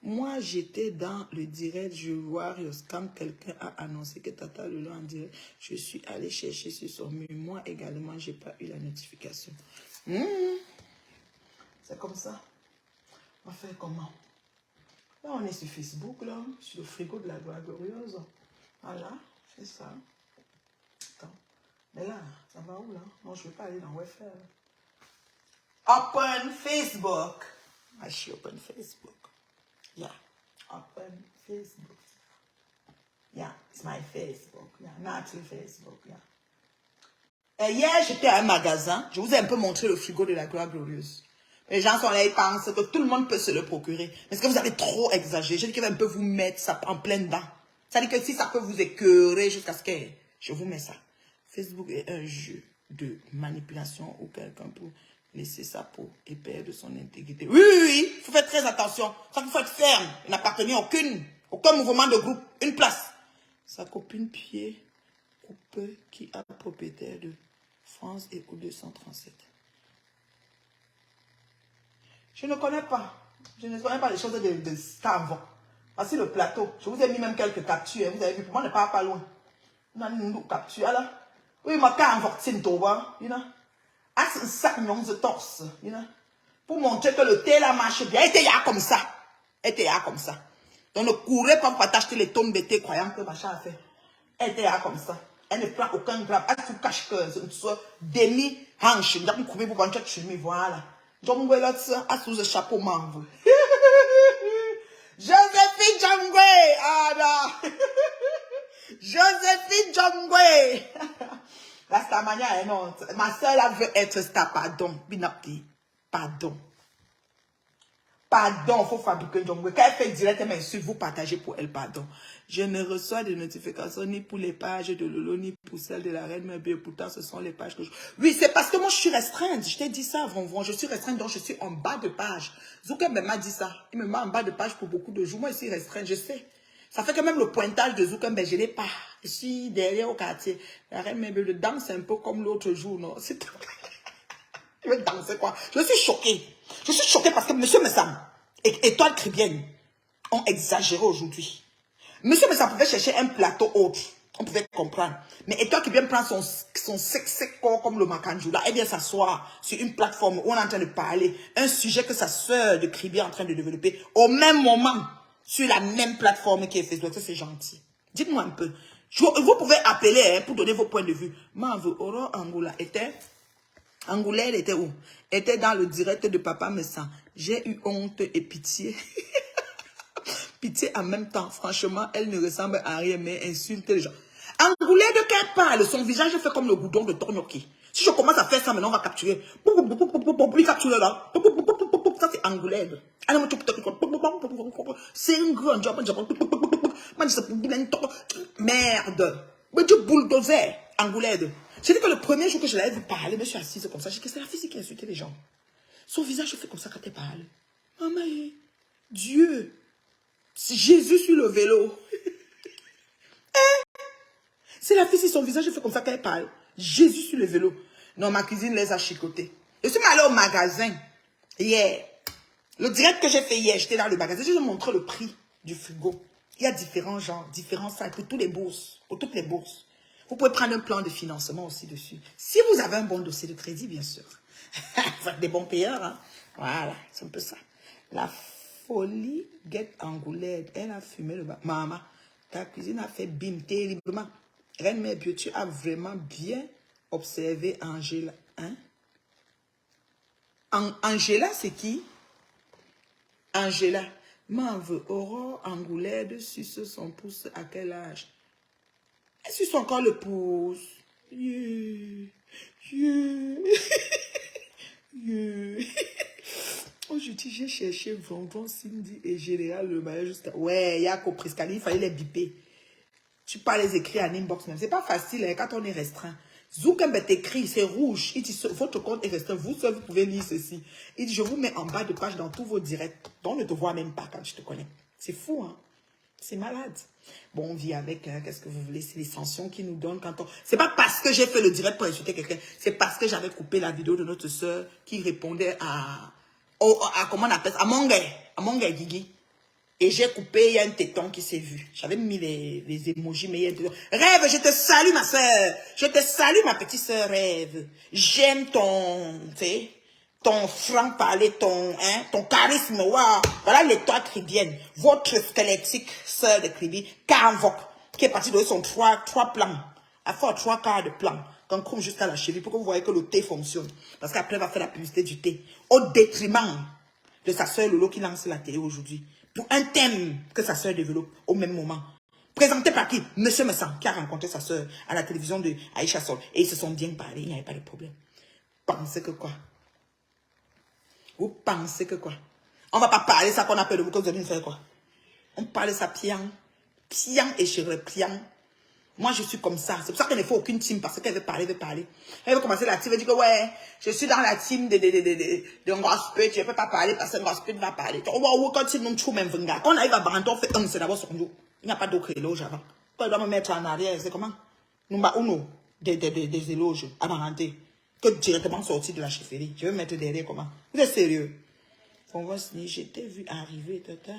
Moi, j'étais dans le direct, je vois quand quelqu'un a annoncé que Tata Lolo en direct. Je suis allé chercher sur son mur. Moi également, j'ai pas eu la notification. C'est comme ça. On va faire comment? Là, on est sur Facebook, là, sur le frigo de la gloire glorieuse. Voilà, c'est ça. Attends. Mais là, ça va où, là? Non, je ne veux pas aller dans Wi-Fi. Open Facebook. I should open Facebook. Yeah, open Facebook. Yeah, it's my Facebook. Yeah, natural Facebook. Yeah. Et hier, j'étais à un magasin. Je vous ai un peu montré le frigo de la gloire glorieuse. Les gens sont là, ils pensent que tout le monde peut se le procurer. Mais est-ce que vous avez trop exagéré? Je dis que je vais un peu vous mettre ça en plein dedans. Ça dit que si ça peut vous écœurer jusqu'à ce que je vous mets ça. Facebook est un jeu de manipulation où quelqu'un peut laisser sa peau et perdre son intégrité. Oui, oui, oui, il faut faire très attention. Ça, il faut être ferme. Il n'appartenait à aucun mouvement de groupe. Une place. Sa copine pied coupé qui a propriétaire de France et au 237. Je ne connais pas. Je ne connais pas les choses de Stavon. Voici le plateau. Je vous ai mis même quelques captures. Vous avez vu, pour moi, on n'est pas loin. On a une capture là. Oui, ma carte en fortune, tu vois. Ah, c'est ça, millions de torse. Pour montrer que le thé là marche bien. Elle était là comme ça. Elle était là comme ça. Donc ne courez pas pour t'acheter les tonnes de thé croyant que machin a fait. Elle était là comme ça. Elle ne prend aucun gramme. Elle se cache que ce demi-hanche. Il a coupé pour prendre chemise. Voilà. Donc, là, à sous le chapeau mangue. Joséphine Djangwe. Ah, non. Joséphine Djangwe. La Stamania est non. Ma soeur, elle veut être star. Pardon. Binapti. Pardon. Pardon, il faut fabriquer un Djangwe. Quand elle fait direct, elle m'insulte, vous partagez pour elle, pardon. Je ne reçois de notifications ni pour les pages de Lolo, ni pour celles de la Reine Mère. Pourtant, ce sont les pages que je... Oui, c'est parce que moi, je suis restreinte. Je t'ai dit ça, Vonvon. Je suis restreinte, donc je suis en bas de page. Zouken m'a dit ça. Il me met en bas de page pour beaucoup de jours. Moi, je suis restreinte, je sais. Ça fait que même le pointage de Zouken, je ne l'ai pas. Je suis derrière au quartier. La Reine Mère, le danse un peu comme l'autre jour, non? C'est... Je vais danser quoi? Je suis choquée. Je suis choquée parce que monsieur Messam et Étoile Cribienne ont exagéré aujourd'hui. Monsieur Messam pouvait chercher un plateau autre. On pouvait comprendre. Mais Étoile Cribienne prend son sec corps comme le Makanjou. Là, elle vient s'asseoir sur une plateforme où on est en train de parler. Un sujet que sa sœur de Cribière est en train de développer. Au même moment, sur la même plateforme qui est Facebook. Ça, c'est gentil. Dites-moi un peu. Vous pouvez appeler pour donner vos points de vue. Manve Oro Angoula était... Angoulé, elle était où? Elle était dans le direct de Papa Messam. J'ai eu honte et pitié. Pitié en même temps. Franchement, elle ne ressemble à rien, mais insulte les gens. Angoulé, de quelle parle? Son visage fait comme le goudron de Tornoki. Si je commence à faire ça, maintenant, on va capturer. Puis capturer là. Ça, c'est Angoulême. C'est un grand job. Merde. Mais du bulldozer, Angoulême. J'ai dit que le premier jour que je l'avais vu parler, je me suis assise comme ça. J'ai dit que c'est la fille qui insultait les gens. Son visage fait comme ça quand elle parle. Maman, Dieu. Jésus sur le vélo. C'est la fille, si son visage fait comme ça quand elle parle. Jésus sur le vélo. Non, ma cuisine les a chicotés. Je suis allée au magasin hier. Le direct que j'ai fait hier, j'étais dans le magasin. Je vais montrer le prix du frigo. Il y a différents genres, différents sacs pour toutes les bourses. Pour toutes les bourses. Vous pouvez prendre un plan de financement aussi dessus. Si vous avez un bon dossier de crédit, bien sûr. Vous êtes des bons payeurs. Hein? Voilà, c'est un peu ça. La folie guette Angoulême. Elle a fumé le bas. Maman, ta cuisine a fait bim terriblement. Reine Mère Bieu, tu as vraiment bien observé Angela. Hein? Angela, c'est qui? Angela. M'en veut Aurore Angoulême suce son pouce à quel âge? Elle suce encore le pouce. Yeah. Yeah. Yeah. Aujourd'hui, j'ai cherché Vonvon, Cindy et Général le maillot jusqu'à... Ouais, il y a Copriscali, il fallait les biper. Tu peux les écrire en inbox même. C'est pas facile hein, quand on est restreint. Zuckerberg t'écrit, c'est rouge. Il dit, votre compte est restreint. Vous seul, vous pouvez lire ceci. Il dit, je vous mets en bas de page dans tous vos directs. On ne te voit même pas quand je te connais. C'est fou, hein. C'est malade. Bon, on vit avec, hein, qu'est-ce que vous voulez, c'est les sanctions qui nous donnent quand on... C'est pas parce que j'ai fait le direct pour insulter quelqu'un. C'est parce que j'avais coupé la vidéo de notre soeur qui répondait à comment on appelle ça, à Monga Guigui. Et j'ai coupé, il y a un téton qui s'est vu. J'avais mis les emojis, mais il y a un téton. Rêve, je te salue, ma soeur. Je te salue, ma petite soeur Rêve. J'aime ton, tu sais, ton franc-parler, ton charisme. Wow. Voilà l'étoile cribienne. Votre squelettique soeur de Kribi, Carvok, qui est partie de son trois plans. À faire 3 quarts de plan. Qu'on couvre jusqu'à la cheville pour que vous voyez que le thé fonctionne. Parce qu'après, elle va faire la publicité du thé. Au détriment de sa soeur Lolo qui lance la télé aujourd'hui. Pour un thème que sa soeur développe au même moment. Présenté par qui? Monsieur Messan, qui a rencontré sa soeur à la télévision de Aïcha Sol. Et ils se sont bien parlé, il n'y avait pas de problème. Pensez que quoi? Vous pensez que quoi? On ne va pas parler ça qu'on appelle de vous, que vous allez nous faire quoi? On parle ça pian et chérie, pian. Moi, je suis comme ça. C'est pour ça qu'elle ne fait aucune team parce qu'elle veut parler, Elle veut commencer la team, elle dit que ouais, je suis dans la team de Ngospet, je ne peux pas parler parce que Ngospet va parler. Quand on arrive à Baranton, on fait un, c'est d'abord son jour. Il n'y a pas d'autre éloge avant. Quand elle doit me mettre en arrière, c'est comment? Nous avons des éloges à Baranté que directement sorti de la chefferie. Je vais me mettre derrière comment? Vous êtes sérieux? On va se dire, je t'ai vu arriver, tata.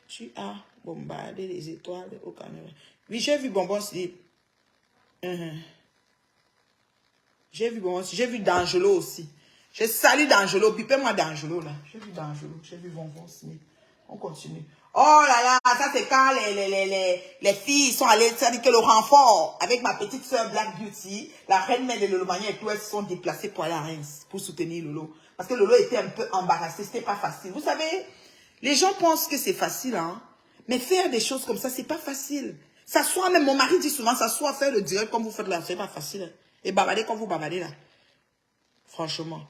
Tu as bombardé les étoiles au Canada. Oui, j'ai vu Bonbon Slip. J'ai vu Bonbon Slip. J'ai vu D'Angelo aussi. Je salue D'Angelo. Pipez-moi D'Angelo là. J'ai vu D'Angelo. J'ai vu Bonbon Slip. On continue. Oh là là, ça c'est quand les filles sont allées, c'est-à-dire que le renfort avec ma petite soeur Black Beauty, la reine mère de Lolomania et tout, elles se sont déplacées pour aller à Reims pour soutenir Lolo. Parce que Lolo était un peu embarrassé, c'était pas facile. Vous savez, les gens pensent que c'est facile, hein. Mais faire des choses comme ça, c'est pas facile. S'asseoir, même mon mari dit souvent, s'asseoir, faire le direct comme vous faites là, c'est pas facile. Hein. Et bavarder comme vous bavardez là. Franchement.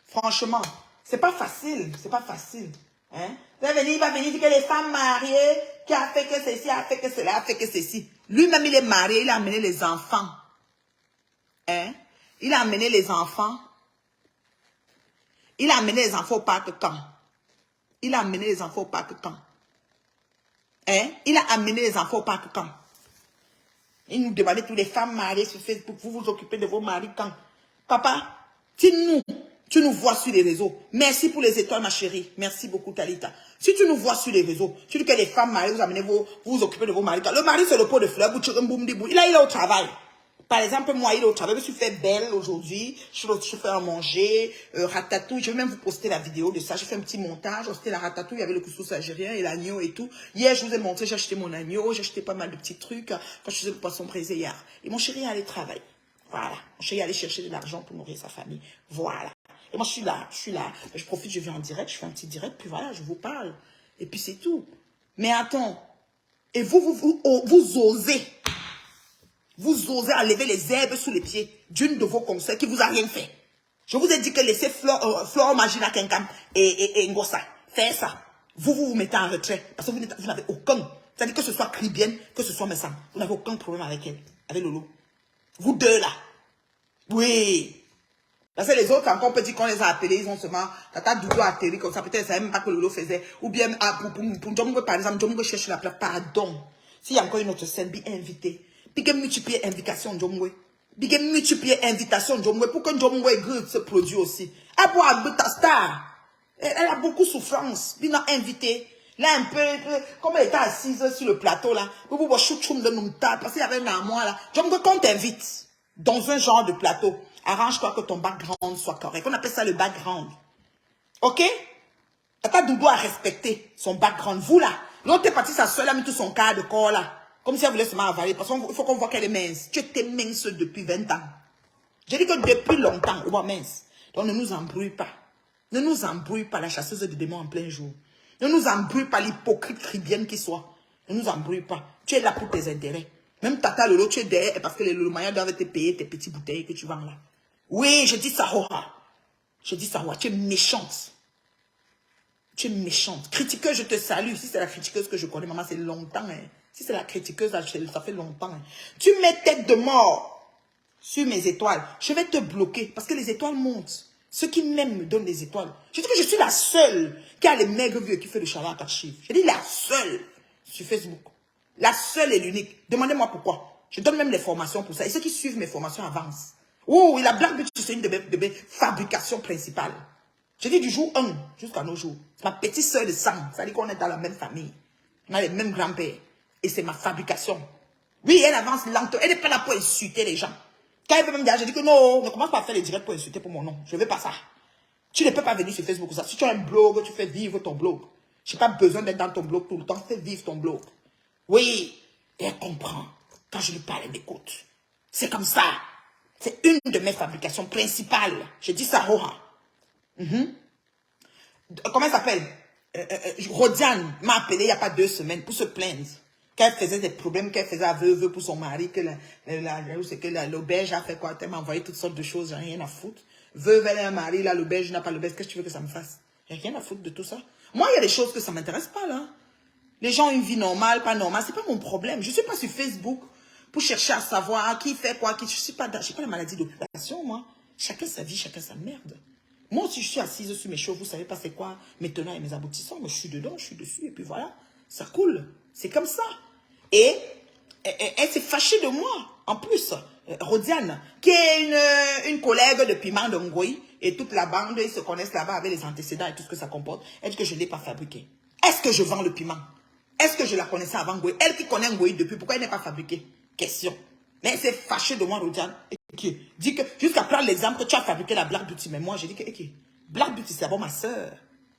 Franchement, c'est pas facile. C'est pas facile. Hein? Il va venir dire que les femmes mariées, qui a fait que ceci, a fait que cela, a fait que ceci. Lui-même, il est marié, il a amené les enfants. Hein? Il a amené les enfants. Il a amené les enfants au parc quand? Il a amené les enfants au parc quand? Hein? Il a amené les enfants au parc quand? Il nous demandait toutes les femmes mariées sur Facebook, vous vous occupez de vos maris quand? Papa, si tu nous vois sur les réseaux. Merci pour les étoiles, ma chérie. Merci beaucoup, Talita. Si tu nous vois sur les réseaux, tu dis que les femmes mariées, vous amenez vous vous occupez de vos maris. Le mari, c'est le pot de fleurs, il est au travail. Par exemple, moi, il est au travail. Je me suis fait belle aujourd'hui. Je fais à manger, ratatouille. Je vais même vous poster la vidéo de ça. J'ai fait un petit montage. C'était la ratatouille, il y avait le couscous algérien et l'agneau et tout. Hier, je vous ai montré, j'ai acheté mon agneau. J'ai acheté pas mal de petits trucs quand je faisais le poisson braisé hier. Et mon chéri allait travailler. Voilà. Mon chéri allait chercher de l'argent pour nourrir sa famille. Voilà. Et moi, je suis là. Je profite, je viens en direct. Je fais un petit direct. Puis voilà, je vous parle. Et puis c'est tout. Mais attends. Et vous osez. Vous osez enlever les herbes sous les pieds d'une de vos conseils qui vous a rien fait. Je vous ai dit que laissez Flore Magina Kenkam et Ngosa faire ça. Vous mettez en retrait parce que vous n'avez aucun. C'est-à-dire que ce soit Cribienne, que ce soit Messam. Vous n'avez aucun problème avec elle, avec Lolo. Vous deux là. Oui. Parce que les autres, encore, on peut dire qu'on les a appelés, ils ont seulement, Tata Doudou a atterri comme ça, peut-être, ça savait même pas que Lolo faisait. Ou bien, pour Djomgo, par exemple, Djomgo cherche la place, pardon. S'il y a encore une autre scène, bien invité. Puis que multiplier invitation, Djomgo. Puis que multiplier invitation, Djomgo, pour que Djomgo ait ce produit aussi. Ah, pour ta star. Elle a beaucoup de souffrance. Puis, n'a invité. Là, un peu, comme elle était assise sur le plateau, là, parce qu'il y avait un armoire, là. Djomgo, quand t'invite dans un genre de plateau, arrange-toi que ton background soit correct. On appelle ça le background. Ok? Tata Doudou a respecté son background. Vous là, l'autre est partie sa soeur, elle a mis tout son cas de corps là. Comme si elle voulait se avaler. Parce qu'il faut qu'on voit qu'elle est mince. Tu étais mince depuis 20 ans. J'ai dit que depuis longtemps, on va mince. Donc ne nous embrouille pas. Ne nous embrouille pas la chasseuse de démons en plein jour. Ne nous embrouille pas l'hypocrite cribienne qui soit. Ne nous embrouille pas. Tu es là pour tes intérêts. Même Tata Lolo, tu es derrière parce que les Lolomayas doivent te payer tes petites bouteilles que tu vends là. Oui, je dis ça, Roha. Je dis ça, Roha. Tu es méchante. Tu es méchante. Critiqueuse, je te salue. Si c'est la critiqueuse que je connais, maman, c'est longtemps. Hein. Si c'est la critiqueuse, ça fait longtemps. Hein. Tu mets tête de mort sur mes étoiles. Je vais te bloquer parce que les étoiles montent. Ceux qui m'aiment me donnent des étoiles. Je dis que je suis la seule qui a les maigres vieux qui fait le chalat à 4 chiffres. Je dis la seule sur Facebook. La seule et l'unique. Demandez-moi pourquoi. Je donne même les formations pour ça. Et ceux qui suivent mes formations avancent. Oh, et la Black Beauty, c'est une de mes fabrications principales. Je dis du jour 1 jusqu'à nos jours. C'est ma petite soeur de sang. Ça dit qu'on est dans la même famille. On a les mêmes grands-pères. Et c'est ma fabrication. Oui, elle avance lentement. Elle n'est pas là pour insulter les gens. Quand elle veut même dire, je dis que non, ne commence pas à faire les directs pour insulter pour mon nom. Je ne veux pas ça. Tu ne peux pas venir sur Facebook comme ça. Si tu as un blog, tu fais vivre ton blog. Je n'ai pas besoin d'être dans ton blog tout le temps. Fais vivre ton blog. Oui, et elle comprend. Quand je lui parle, elle m'écoute. C'est comme ça. C'est une de mes fabrications principales. Je dis ça, Roha. Comment elle s'appelle? Rodiane m'a appelé il n'y a pas 2 semaines pour se plaindre. Qu'elle faisait des problèmes, qu'elle faisait à veuve pour son mari, que l'auberge a fait quoi? Elle m'a envoyé toutes sortes de choses, j'ai rien à foutre. Veuve, elle a un mari, là, l'auberge n'a pas l'auberge. Qu'est-ce que tu veux que ça me fasse? J'ai rien à foutre de tout ça. Moi, il y a des choses que ça ne m'intéresse pas, là. Les gens ont une vie normale, pas normale, c'est pas mon problème. Je ne suis pas sur Facebook pour chercher à savoir qui fait quoi, qui. Je n'ai pas la maladie d'occupation, moi. Chacun sa vie, chacun sa merde. Moi aussi, je suis assise sur mes choses, vous savez pas c'est quoi mes tenants et mes aboutissants. Mais je suis dedans, je suis dessus, et puis voilà, ça coule. C'est comme ça. Et elle s'est fâchée de moi, en plus. Rodiane, qui est une collègue de Piment de Ngoï, et toute la bande, ils se connaissent là-bas avec les antécédents et tout ce que ça comporte. Elle dit que je ne l'ai pas fabriqué. Est-ce que je vends le piment? Est-ce que je la connaissais avant Ngoï? Elle qui connaît Ngoï depuis, pourquoi elle n'est pas fabriquée? Question. Mais elle s'est fâchée de moi, Rodiane. Dit que, jusqu'à prendre l'exemple que tu as fabriqué la Black Beauty. Mais moi, j'ai dit que, Black Beauty, c'est d'abord ma soeur.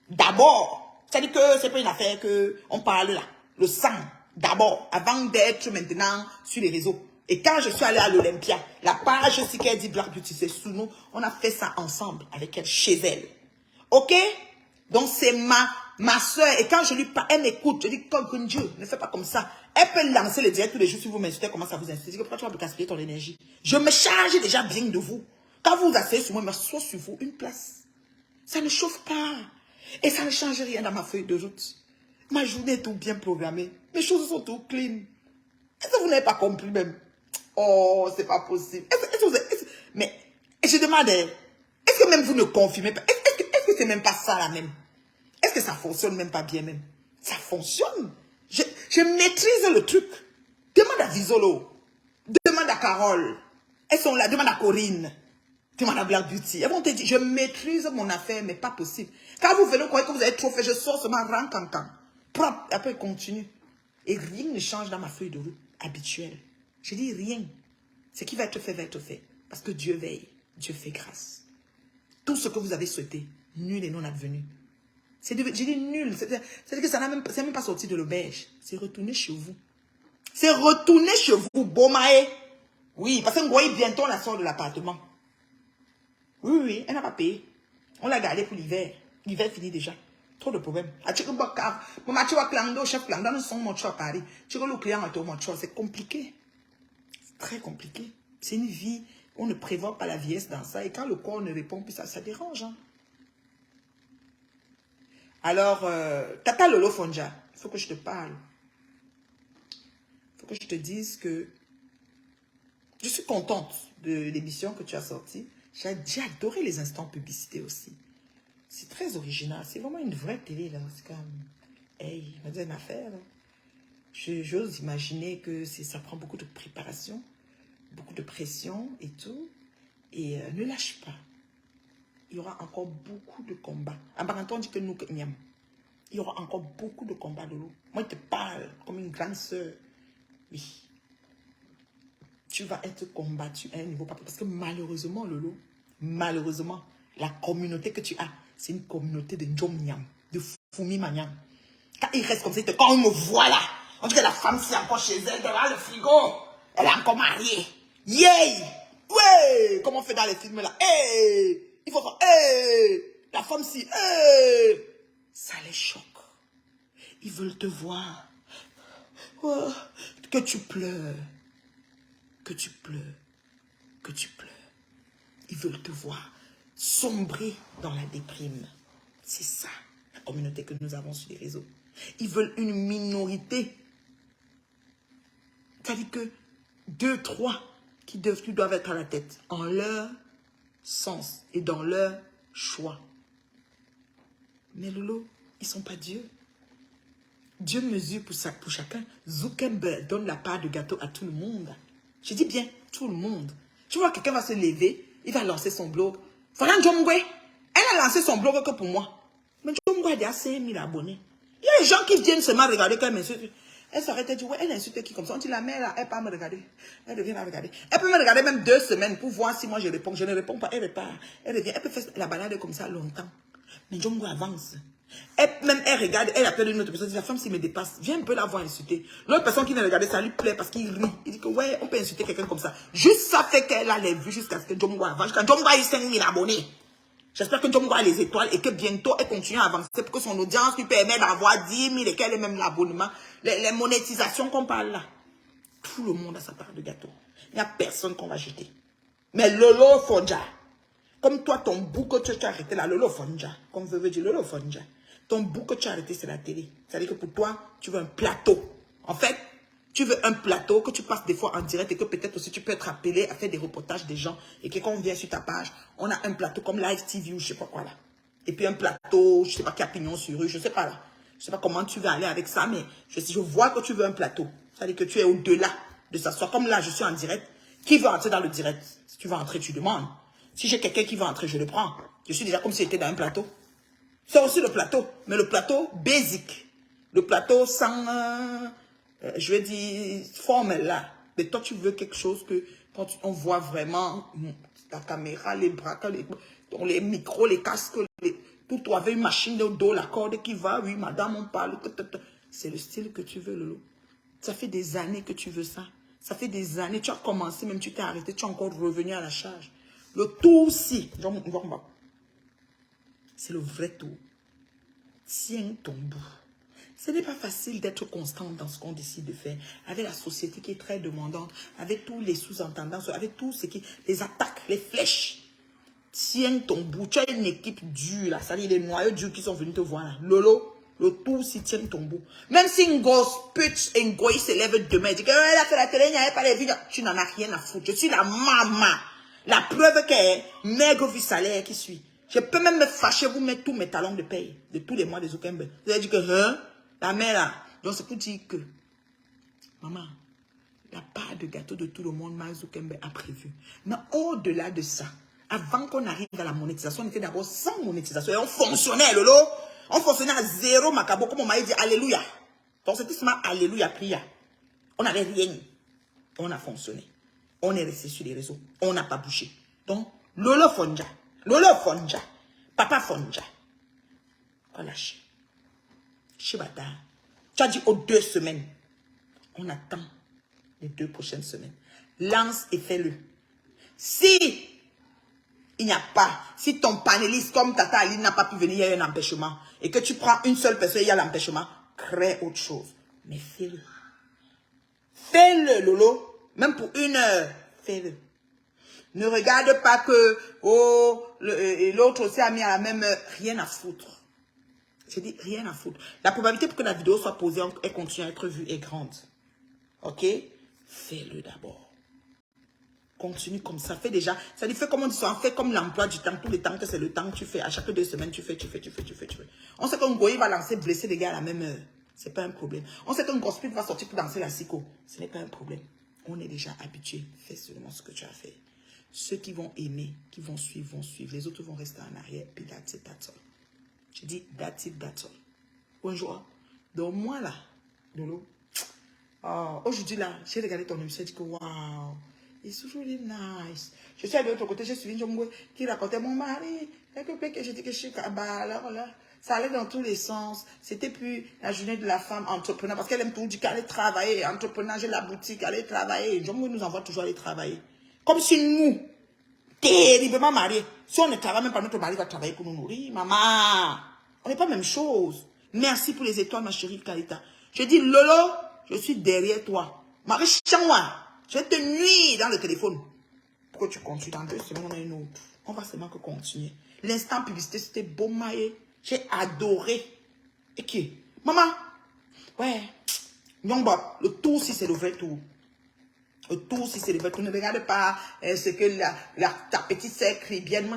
D'abord. C'est-à-dire que c'est pas une affaire que on parle là. Le sang. D'abord. Avant d'être maintenant sur les réseaux. Et quand je suis allée à l'Olympia, la page aussi qu'elle dit Black Beauty, c'est sous nous. On a fait ça ensemble avec elle, chez elle. Ok? Donc, c'est ma soeur. Et quand je lui parle, elle m'écoute. Je dis, comme Dieu, ne fais pas comme ça. Elle peut lancer les directs tous les jours si vous m'insultez, comment ça vous insulte. Pourquoi tu vas me gaspiller ton énergie? Je me charge déjà bien de vous. Quand vous vous asseyez sur moi, je m'assois sur vous une place. Ça ne chauffe pas. Et ça ne change rien dans ma feuille de route. Ma journée est tout bien programmée. Mes choses sont tout clean. Est-ce que vous n'avez pas compris même? Oh, c'est pas possible. Mais je demande, est-ce que même vous ne confirmez pas? Est-ce que c'est même pas ça là même? Est-ce que ça fonctionne même pas bien même? Ça fonctionne. Je maîtrise le truc. Demande à Visolo. Demande à Carole. Elles sont là. Demande à Corinne. Demande à Black Beauty. Elles vont te dire, je maîtrise mon affaire, mais pas possible. Quand vous venez, vous croyez que vous avez trop fait, je sors seulement rancancan. Propre. Après, continue. Et rien ne change dans ma feuille de route habituelle. Je dis rien. Ce qui va être fait va être fait. Parce que Dieu veille. Dieu fait grâce. Tout ce que vous avez souhaité, nul et non advenu. J'ai dit nul. C'est-à-dire que ça n'est même pas sorti de l'auberge. C'est retourné chez vous. C'est retourné chez vous, Bomae. Oui, parce que Ngoï, bientôt, on la sort de l'appartement. Oui, elle n'a pas payé. On l'a gardé pour l'hiver. L'hiver finit déjà. Trop de problèmes. C'est compliqué. très compliqué. C'est une vie, on ne prévoit pas la vieillesse dans ça. Et quand le corps ne répond plus, ça dérange. Hein. Alors, Tata Lolo Fonja, il faut que je te parle. Il faut que je te dise que je suis contente de l'émission que tu as sortie. J'ai adoré les instants publicité aussi. C'est très original. C'est vraiment une vraie télé, là. C'est comme, hey, il m'a dit une affaire, là. J'ose imaginer que ça prend beaucoup de préparation, beaucoup de pression et tout. Et ne lâche pas. Il y aura encore beaucoup de combats. En Baranton, on dit que nous, il y aura encore beaucoup de combats, Lolo. Moi, je te parle comme une grande sœur. Oui. Tu vas être combattu à un niveau pas parce que malheureusement, Lolo, malheureusement, la communauté que tu as, c'est une communauté de Ndjom-Nyam, de Fumi Manyam. Quand il reste comme ça, quand on me voit là, on dit que la femme, c'est encore chez elle, devant le frigo. Elle est encore mariée. Yay! Ouais! Comme on fait dans les films là. Hey! Il faut faire, hey! La femme, si, hey! Ça les choque. Ils veulent te voir. Oh, que tu pleures. Que tu pleures. Que tu pleures. Ils veulent te voir sombrer dans la déprime. C'est ça, la communauté que nous avons sur les réseaux. Ils veulent une minorité. C'est-à-dire que 2, 3 qui doivent être à la tête en leur sens et dans leur choix. Mais Lolo, ils ne sont pas Dieu. Dieu mesure pour chacun. Zuckerberg donne la part de gâteau à tout le monde. Je dis bien tout le monde. Tu vois, quelqu'un va se lever, il va lancer son blog. Voilà Njomgwe. Elle a lancé son blog que pour moi. Mais Njomgwe a déjà 5000 abonnés. Il y a des gens qui viennent seulement regarder quand elle m'insulte. Elle s'arrête et dit, ouais, elle insulte qui comme ça. On dit, la mère là, elle peut me regarder. Elle revient à regarder. Elle peut me regarder même 2 semaines pour voir si moi je réponds. Je ne réponds pas, elle repart. Elle revient, elle peut faire la balade comme ça longtemps. Mais Njomgwe avance. Elle regarde, elle appelle une autre personne, dit, la femme s'il me dépasse, viens un peu la voir insulter. L'autre personne qui vient regarder, ça lui plaît parce qu'il rit. Il dit que ouais, on peut insulter quelqu'un comme ça. Juste ça fait qu'elle a les vues jusqu'à ce que Njomgwe avance. Jusqu'à Njomgwe a eu 5000 abonnés. J'espère que Njomgwe a les étoiles et que bientôt elle continue à avancer pour que son audience lui permette d'avoir 10 000 et qu'elle ait même l'abonnement. Les monétisations qu'on parle là. Tout le monde a sa part de gâteau. Il n'y a personne qu'on va jeter. Mais Lolo Fonja, comme toi, ton bout que tu as arrêté là, Lolo Fonja, comme je veux dire Lolo Fonja, ton bout que tu as arrêté, c'est la télé. C'est-à-dire que pour toi, tu veux un plateau. En fait, tu veux un plateau que tu passes des fois en direct et que peut-être aussi tu peux être appelé à faire des reportages des gens et que quand on vient sur ta page, on a un plateau comme Live TV ou je sais pas quoi là. Et puis un plateau, je sais pas qui a pignon sur rue, je sais pas là. Je sais pas comment tu vas aller avec ça, mais je vois que tu veux un plateau. C'est-à-dire que tu es au-delà de s'asseoir. Comme là, je suis en direct. Qui veut entrer dans le direct? Si tu veux entrer, tu demandes. Si j'ai quelqu'un qui veut entrer, je le prends. Je suis déjà comme si j'étais dans un plateau. C'est aussi le plateau, mais le plateau basic. Le plateau sans, je vais dire, formel là. Mais toi, tu veux quelque chose que, quand on voit vraiment la caméra, les bras, les micros, les casques, tout, toi avec une machine de dos, la corde qui va, oui, madame, on parle. C'est le style que tu veux, Lolo. Ça fait des années que tu veux ça. Ça fait des années, tu as commencé, même tu t'es arrêté, tu es encore revenu à la charge. Le tour aussi, c'est le vrai tour. Tiens ton bout. Ce n'est pas facile d'être constant dans ce qu'on décide de faire. Avec la société qui est très demandante, avec tous les sous-entendants, avec tout ce qui... Les attaques, les flèches. Tiens ton bout. Tu as une équipe dure là. C'est-à-dire les noyaux durs qui sont venus te voir là. Lolo, le tout si tiens ton bout. Même si une gosse pute et une goy se lève demain et dit que elle a fait la télé, il n'y avait pas les vidéos. Tu n'en as rien à foutre. Je suis la maman. La preuve qu'elle maigre vu salaire qui suit. Je peux même me fâcher, vous mettre tous mes talons de paye de tous les mois des Zuckerberg. Vous avez dit que, hein, la mère là. Donc c'est pour dire que, maman, la part de gâteau de tout le monde, Mark Zuckerberg a prévu. Mais au-delà de ça, avant qu'on arrive à la monétisation, on était d'abord sans monétisation. Et on fonctionnait, Lolo. On fonctionnait à zéro, Macabo, comme on m'a dit, alléluia. Donc c'était seulement alléluia, prière. On n'avait rien. On a fonctionné. On est resté sur les réseaux. On n'a pas bougé. Donc, Lolo Fonja. Lolo Fonja. Papa Fonja. On lâche. Chibata. Tu as dit aux 2 semaines. On attend les 2 prochaines semaines. Lance et fais-le. Si il n'y a pas, si ton panéliste comme Tata Aline n'a pas pu venir, il y a un empêchement. Et que tu prends une seule personne, il y a l'empêchement. Crée autre chose. Mais fais-le. Fais-le, Lolo. Même pour 1 heure, fais-le. Ne regarde pas que, oh, l'autre aussi a mis à la même heure. Rien à foutre. Je dis rien à foutre. La probabilité pour que la vidéo soit posée et continue à être vue est grande. Ok? Fais-le d'abord. Continue comme ça. Fais déjà. Ça dit, fais comme on dit ça. Fais comme l'emploi du temps. Tous les temps que c'est le temps que tu fais. À chaque 2 semaines, tu fais. On sait qu'un goy va lancer, blesser les gars à la même heure. C'est pas un problème. On sait qu'un gospel va sortir pour danser la psycho. Ce n'est pas un problème. On est déjà habitué. Fais seulement ce que tu as fait. Ceux qui vont aimer, qui vont suivre, vont suivre. Les autres vont rester en arrière. Puis that's it, that's all. Je dis that's it, that's all. Bonjour. Donc moi là, de l'eau. Oh, aujourd'hui là, j'ai regardé ton émission et dit que waouh. It's really nice. Je suis allée de l'autre côté, j'ai suivi une qui racontait mon mari. Que je dis que je suis... Bah alors là, ça allait dans tous les sens. C'était plus la journée de la femme entrepreneur. Parce qu'elle aime tout dire qu'elle allait travailler. Entrepreneur, j'ai la boutique, elle allait travailler. Jombo nous envoie toujours aller travailler. Comme si nous, terriblement mariés, si on ne travaille même pas, notre mari va travailler pour nous nourrir. Maman, on n'est pas la même chose. Merci pour les étoiles, ma chérie Kalita. Je dis, Lolo, je suis derrière toi. Marie Chanwa. Je vais te nuire dans le téléphone. Pourquoi tu continues? Dans 2 semaines, on a une autre. On va seulement que continuer. L'instant publicité, c'était beau maillé. J'ai adoré. Et qui? Maman. Ouais. Nyongba, le tour si c'est le vrai tour. Le tour si c'est le vrai tour. Ne regarde pas ce que ta petite sœur crie bien. Ne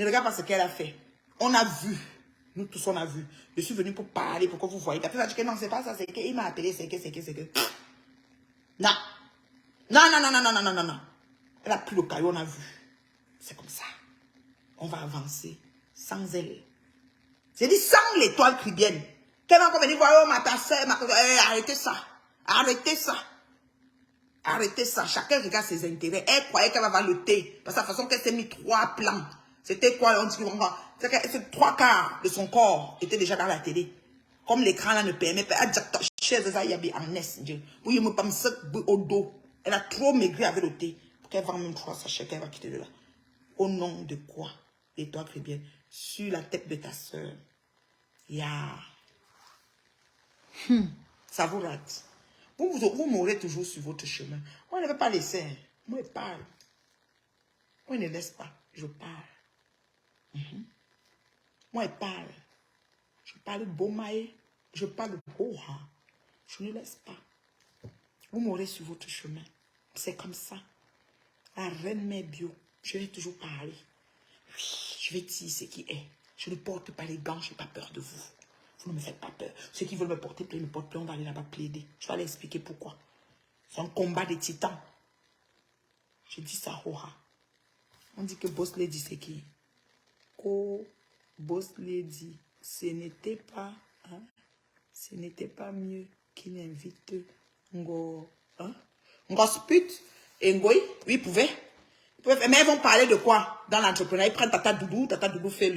regarde pas ce qu'elle a fait. On a vu. Nous tous, on a vu. Je suis venu pour parler, pour que vous voyez. Après, ça dit que non, c'est pas ça. C'est qu'il m'a appelé. C'est que. Non. Non. Elle a pris le caillou, on a vu. C'est comme ça. On va avancer sans elle. J'ai dit sans l'étoile cribienne. Qu'elle va encore venir voir, oh, ta soeur, arrêtez ça. Arrêtez ça. Arrêtez ça. Chacun regarde ses intérêts. Elle croyait qu'elle va avoir le thé. Parce que la façon qu'elle s'est mis 3 plans. C'était quoi? On dit que 3 quarts de son corps était déjà dans la télé. Comme l'écran là ne permet pas. Elle a trop maigri avec le thé. Pour qu'elle vende même 3 sachets qu'elle va quitter de là. Au nom de quoi? L'étoile chrétienne. Sur la tête de ta soeur. Ya. Ça vous rate. Vous m'aurez toujours sur votre chemin. Moi, je ne vais pas laisser. Moi, je parle. Moi, je ne laisse pas. Je parle. Moi, je parle. Je parle Bomae. Je parle Boha. Je ne laisse pas. Vous m'aurez sur votre chemin. C'est comme ça. La reine mère bio. Je vais toujours parler. Oui, je vais dire ce qui est. Je ne porte pas les gants. Je n'ai pas peur de vous. Vous ne me faites pas peur. Ceux qui veulent me porter plainte, me portent plainte. On va aller là-bas plaider. Je vais aller expliquer pourquoi. C'est un combat de titans. Je dis ça, Hoha. On dit que Boss Lady, c'est qui? Oh, Boss Lady, ce n'était pas, hein? Ce n'était pas mieux qu'il invite Ngo, hein? Ngo Sput et Ngoï, oui, ils pouvaient. Mais ils vont parler de quoi dans l'entrepreneuriat? Ils prennent Tata Doudou. Tata Doudou fait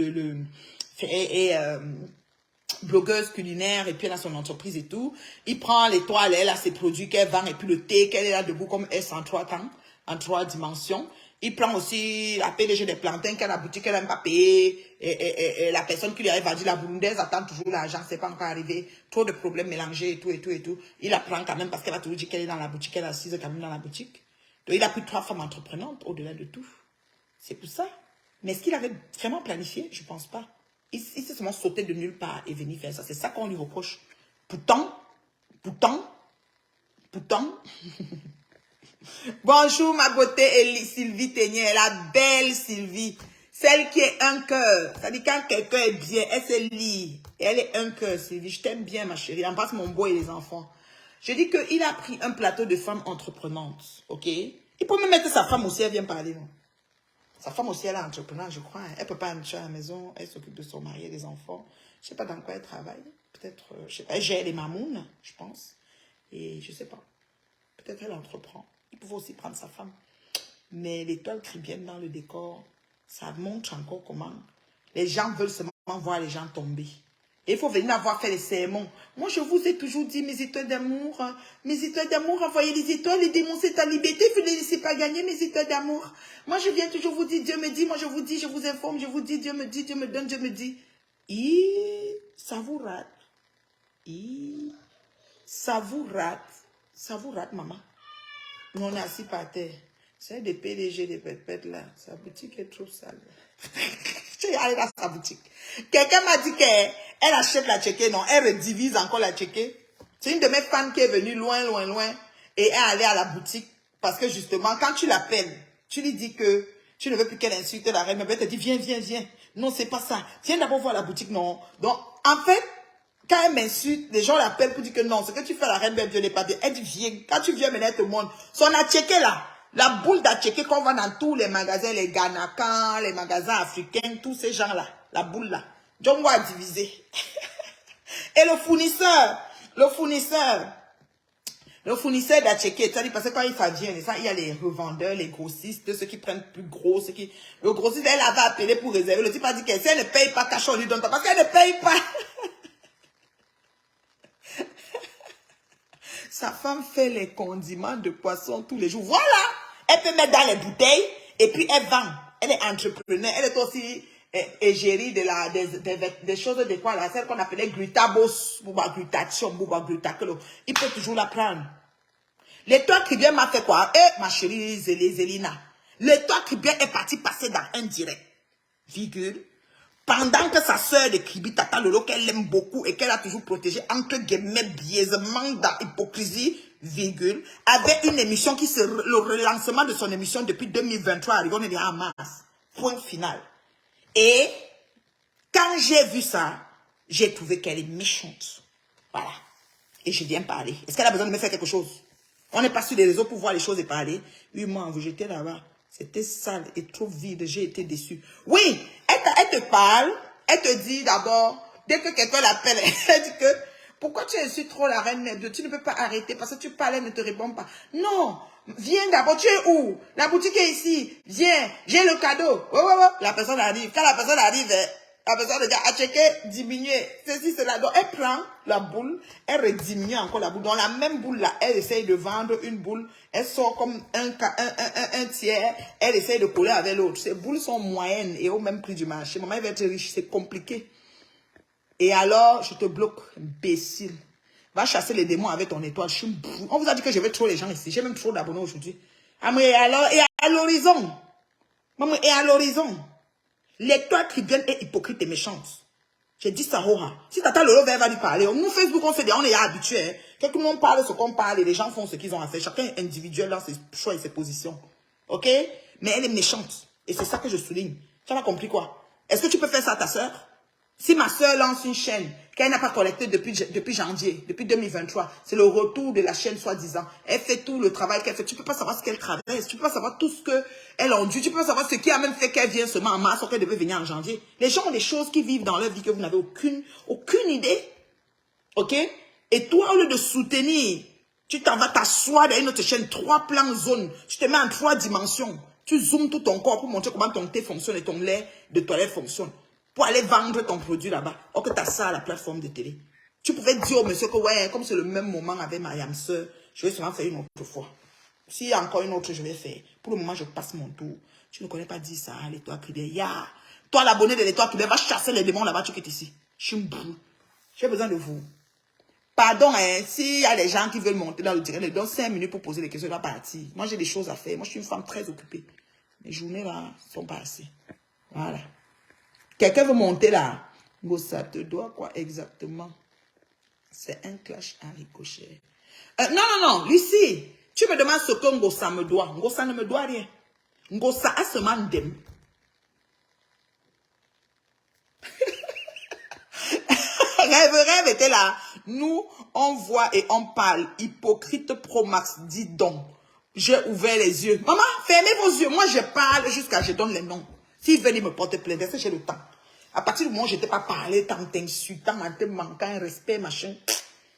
blogueuse culinaire et puis elle a son entreprise et tout. Il prend les toiles, elle a ses produits qu'elle vend et puis le thé qu'elle est là debout comme S en 3 temps, en 3 dimensions. Il prend aussi la PDG des plantains qu'elle a la boutique qu'elle n'a pas payé et la personne qui lui a vendu la burundaise attend toujours l'argent, c'est pas encore arrivé. Trop de problèmes mélangés et tout. Il la prend quand même parce qu'elle a toujours dit qu'elle est dans la boutique, elle est assise quand même dans la boutique. Donc il a pris 3 femmes entreprenantes au-delà de tout. C'est pour ça. Mais est-ce qu'il avait vraiment planifié? Je pense pas. Il s'est seulement sauté de nulle part et venu faire ça. C'est ça qu'on lui reproche. Pourtant. Bonjour ma beauté Sylvie Ténier, la belle Sylvie. Celle qui est un cœur. C'est-à-dire quand quelqu'un est bien, elle se lit. Et elle est un cœur, Sylvie. Je t'aime bien ma chérie. Embrasse mon beau et les enfants. Je dis qu'il a pris un plateau de femmes entreprenantes. Ok? Il peut me mettre sa femme aussi, elle vient parler. Non? Sa femme aussi, elle est entrepreneur, je crois. Elle ne peut pas entrer à la maison. Elle s'occupe de son mari et des enfants. Je ne sais pas dans quoi elle travaille. Peut-être, je sais pas. Elle gère les mamounes, je pense. Et je ne sais pas. Peut-être elle entreprend. Il pouvait aussi prendre sa femme. Mais l'étoile cribienne dans le décor, ça montre encore comment les gens veulent seulement voir les gens tomber. Et il faut venir avoir fait les sermons. Moi, je vous ai toujours dit mes étoiles d'amour, envoyez les étoiles, les démons, c'est ta liberté, vous ne les laissez pas gagner, mes étoiles d'amour. Moi, je viens toujours vous dire, Dieu me dit, moi, je vous dis, je vous informe, je vous dis, Dieu me dit, Dieu me donne, Dieu me dit. Ça vous rate. Ça vous rate, maman. On est assis par terre. C'est des PDG, des pètes là. Sa boutique est trop sale. Je suis allée dans sa boutique. Quelqu'un m'a dit qu'elle achète la checker, non, elle redivise encore la checker. C'est une de mes fans qui est venue loin, loin, loin et est allée à la boutique parce que justement, quand tu l'appelles, tu lui dis que tu ne veux plus qu'elle insulte la reine, mais elle te dit, viens, viens, viens. Non, c'est pas ça. Viens d'abord voir la boutique, non. Donc, en fait, quand elle m'insulte, les gens l'appellent pour dire que non, ce que tu fais à la reine, ben, Dieu n'est pas bien. Elle dit, viens. Quand tu viens, maintenant, elle te montre. Son checké là, la boule d'atchecké qu'on vend dans tous les magasins, les Ganakan, les magasins africains, tous ces gens-là, la boule là. John a divisé. Et le fournisseur d'atchecké, c'est-à-dire parce que quand il vient, il y a les revendeurs, les grossistes, ceux qui prennent plus gros, le grossiste, elle avait appelé pour réserver. Le type a dit que si elle ne paye pas, cash, on lui donne pas, parce qu'elle ne paye pas. Sa femme fait les condiments de poisson tous les jours. Voilà! Elle peut mettre dans les bouteilles et puis elle vend. Elle est entrepreneur. Elle est aussi égérie des choses de quoi là, celle qu'on appelait glutabos, glutation, glutaclo. Il peut toujours la prendre. L'étoile Caribbean m'a fait quoi? Ma chérie Zélina. L'étoile Caribbean est partie passer dans un direct. Virgule. Pendant que sa sœur de Kribi, Tata Lolo, qu'elle aime beaucoup et qu'elle a toujours protégé, entre guillemets, biaisement dans hypocrisie, virgule, avait une émission le relancement de son émission depuis 2023, arrivé, on est en mars. Point final. Et, quand j'ai vu ça, j'ai trouvé qu'elle est méchante. Voilà. Et je viens parler. Est-ce qu'elle a besoin de me faire quelque chose? On n'est pas sur les réseaux pour voir les choses et parler. Oui, moi, vous j'étais là-bas. C'était sale et trop vide. J'ai été déçue. Oui, elle te parle. Elle te dit d'abord, dès que quelqu'un l'appelle, elle dit que, pourquoi tu insultes trop la reine Dieu? Tu ne peux pas arrêter parce que tu parles, elle ne te répond pas. Non, viens d'abord. Tu es où? La boutique est ici. Viens, j'ai le cadeau. Oh, oh, oh. La personne arrive. Quand la personne arrive, la personne regarde, à checker, diminuer, ceci, cela. Donc, elle prend la boule, elle rediminue encore la boule. Dans la même boule là, elle essaye de vendre une boule. Elle sort comme un tiers. Elle essaye de coller avec l'autre. Ces boules sont moyennes et au même prix du marché. Maman, elle va être riche. C'est compliqué. Et alors, je te bloque, imbécile. Va chasser les démons avec ton étoile. On vous a dit que je vais trop les gens ici. J'ai même trop d'abonnés aujourd'hui. Ah, mais alors, et à l'horizon. Maman, et à l'horizon. L'étoile Caribbean est hypocrite et méchante. J'ai dit ça, Hora. Si Tata Lolo va lui parler, nous, Facebook, on est habitués. Quand tout le monde parle ce qu'on parle et les gens font ce qu'ils ont à faire. Chacun est individuel dans ses choix et ses positions. Ok? Mais elle est méchante. Et c'est ça que je souligne. Tu as compris quoi? Est-ce que tu peux faire ça à ta soeur? Si ma soeur lance une chaîne qu'elle n'a pas collectée depuis janvier, depuis 2023, c'est le retour de la chaîne soi-disant. Elle fait tout le travail qu'elle fait. Tu ne peux pas savoir ce qu'elle traverse. Tu ne peux pas savoir tout ce qu'elle enduit. Tu ne peux pas savoir ce qui a même fait qu'elle vient seulement en mars ou qu'elle devait venir en janvier. Les gens ont des choses qui vivent dans leur vie que vous n'avez aucune idée. Ok? Et toi, au lieu de soutenir, tu t'en vas t'asseoir dans une autre chaîne, 3 plans zone. Tu te mets en 3 dimensions. Tu zoomes tout ton corps pour montrer comment ton thé fonctionne et ton lait de toilette fonctionne. Pour aller vendre ton produit là-bas. Or que tu as ça à la plateforme de télé. Tu pouvais dire au monsieur que ouais, comme c'est le même moment avec Mariam Sœur, je vais seulement faire une autre fois. S'il y a encore une autre, je vais faire. Pour le moment, je passe mon tour. Tu ne connais pas dire ça, l'étoile Caribbean. Ya! Toi, l'abonné de l'étoile Caribbean, va chasser les démons là-bas, tu quittes ici. Chimbou. J'ai besoin de vous. Pardon, hein, s'il y a des gens qui veulent monter dans le direct, je donne 5 minutes pour poser les questions, je dois partir. Moi, j'ai des choses à faire. Moi, je suis une femme très occupée. Les journées là sont passées. Voilà. Quelqu'un veut monter là. Ngossa te doit quoi exactement? C'est un clash à ricochet. Non. Lucie, tu me demandes ce que Ngossa me doit. Ngossa ne me doit rien. Ngossa a seulement dem. Rêve était là. Nous, on voit et on parle. Hypocrite pro max, dis donc. J'ai ouvert les yeux. Maman, fermez vos yeux. Moi, je parle jusqu'à je donne les noms. S'ils veulent me porter plainte, est-ce que j'ai le temps? À partir du moment où je n'étais pas parlé, tant t'insultant, en te manquant un respect, machin,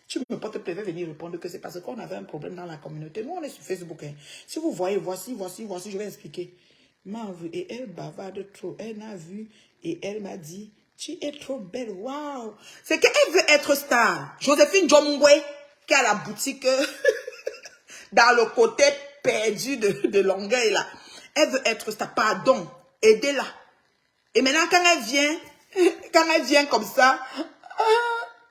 tu me portes plainte, venir répondre que c'est parce qu'on avait un problème dans la communauté. Nous, on est sur Facebook. Hein. Si vous voyez, voici, je vais expliquer. Et elle bavarde trop. Elle m'a vu et elle m'a dit, tu es trop belle, waouh. C'est qu'elle veut être star. Joséphine Jomwe, qui a la boutique dans le côté perdu de Longueuil, là. Elle veut être star. Pardon, aidez-la. Et maintenant, quand elle vient comme ça,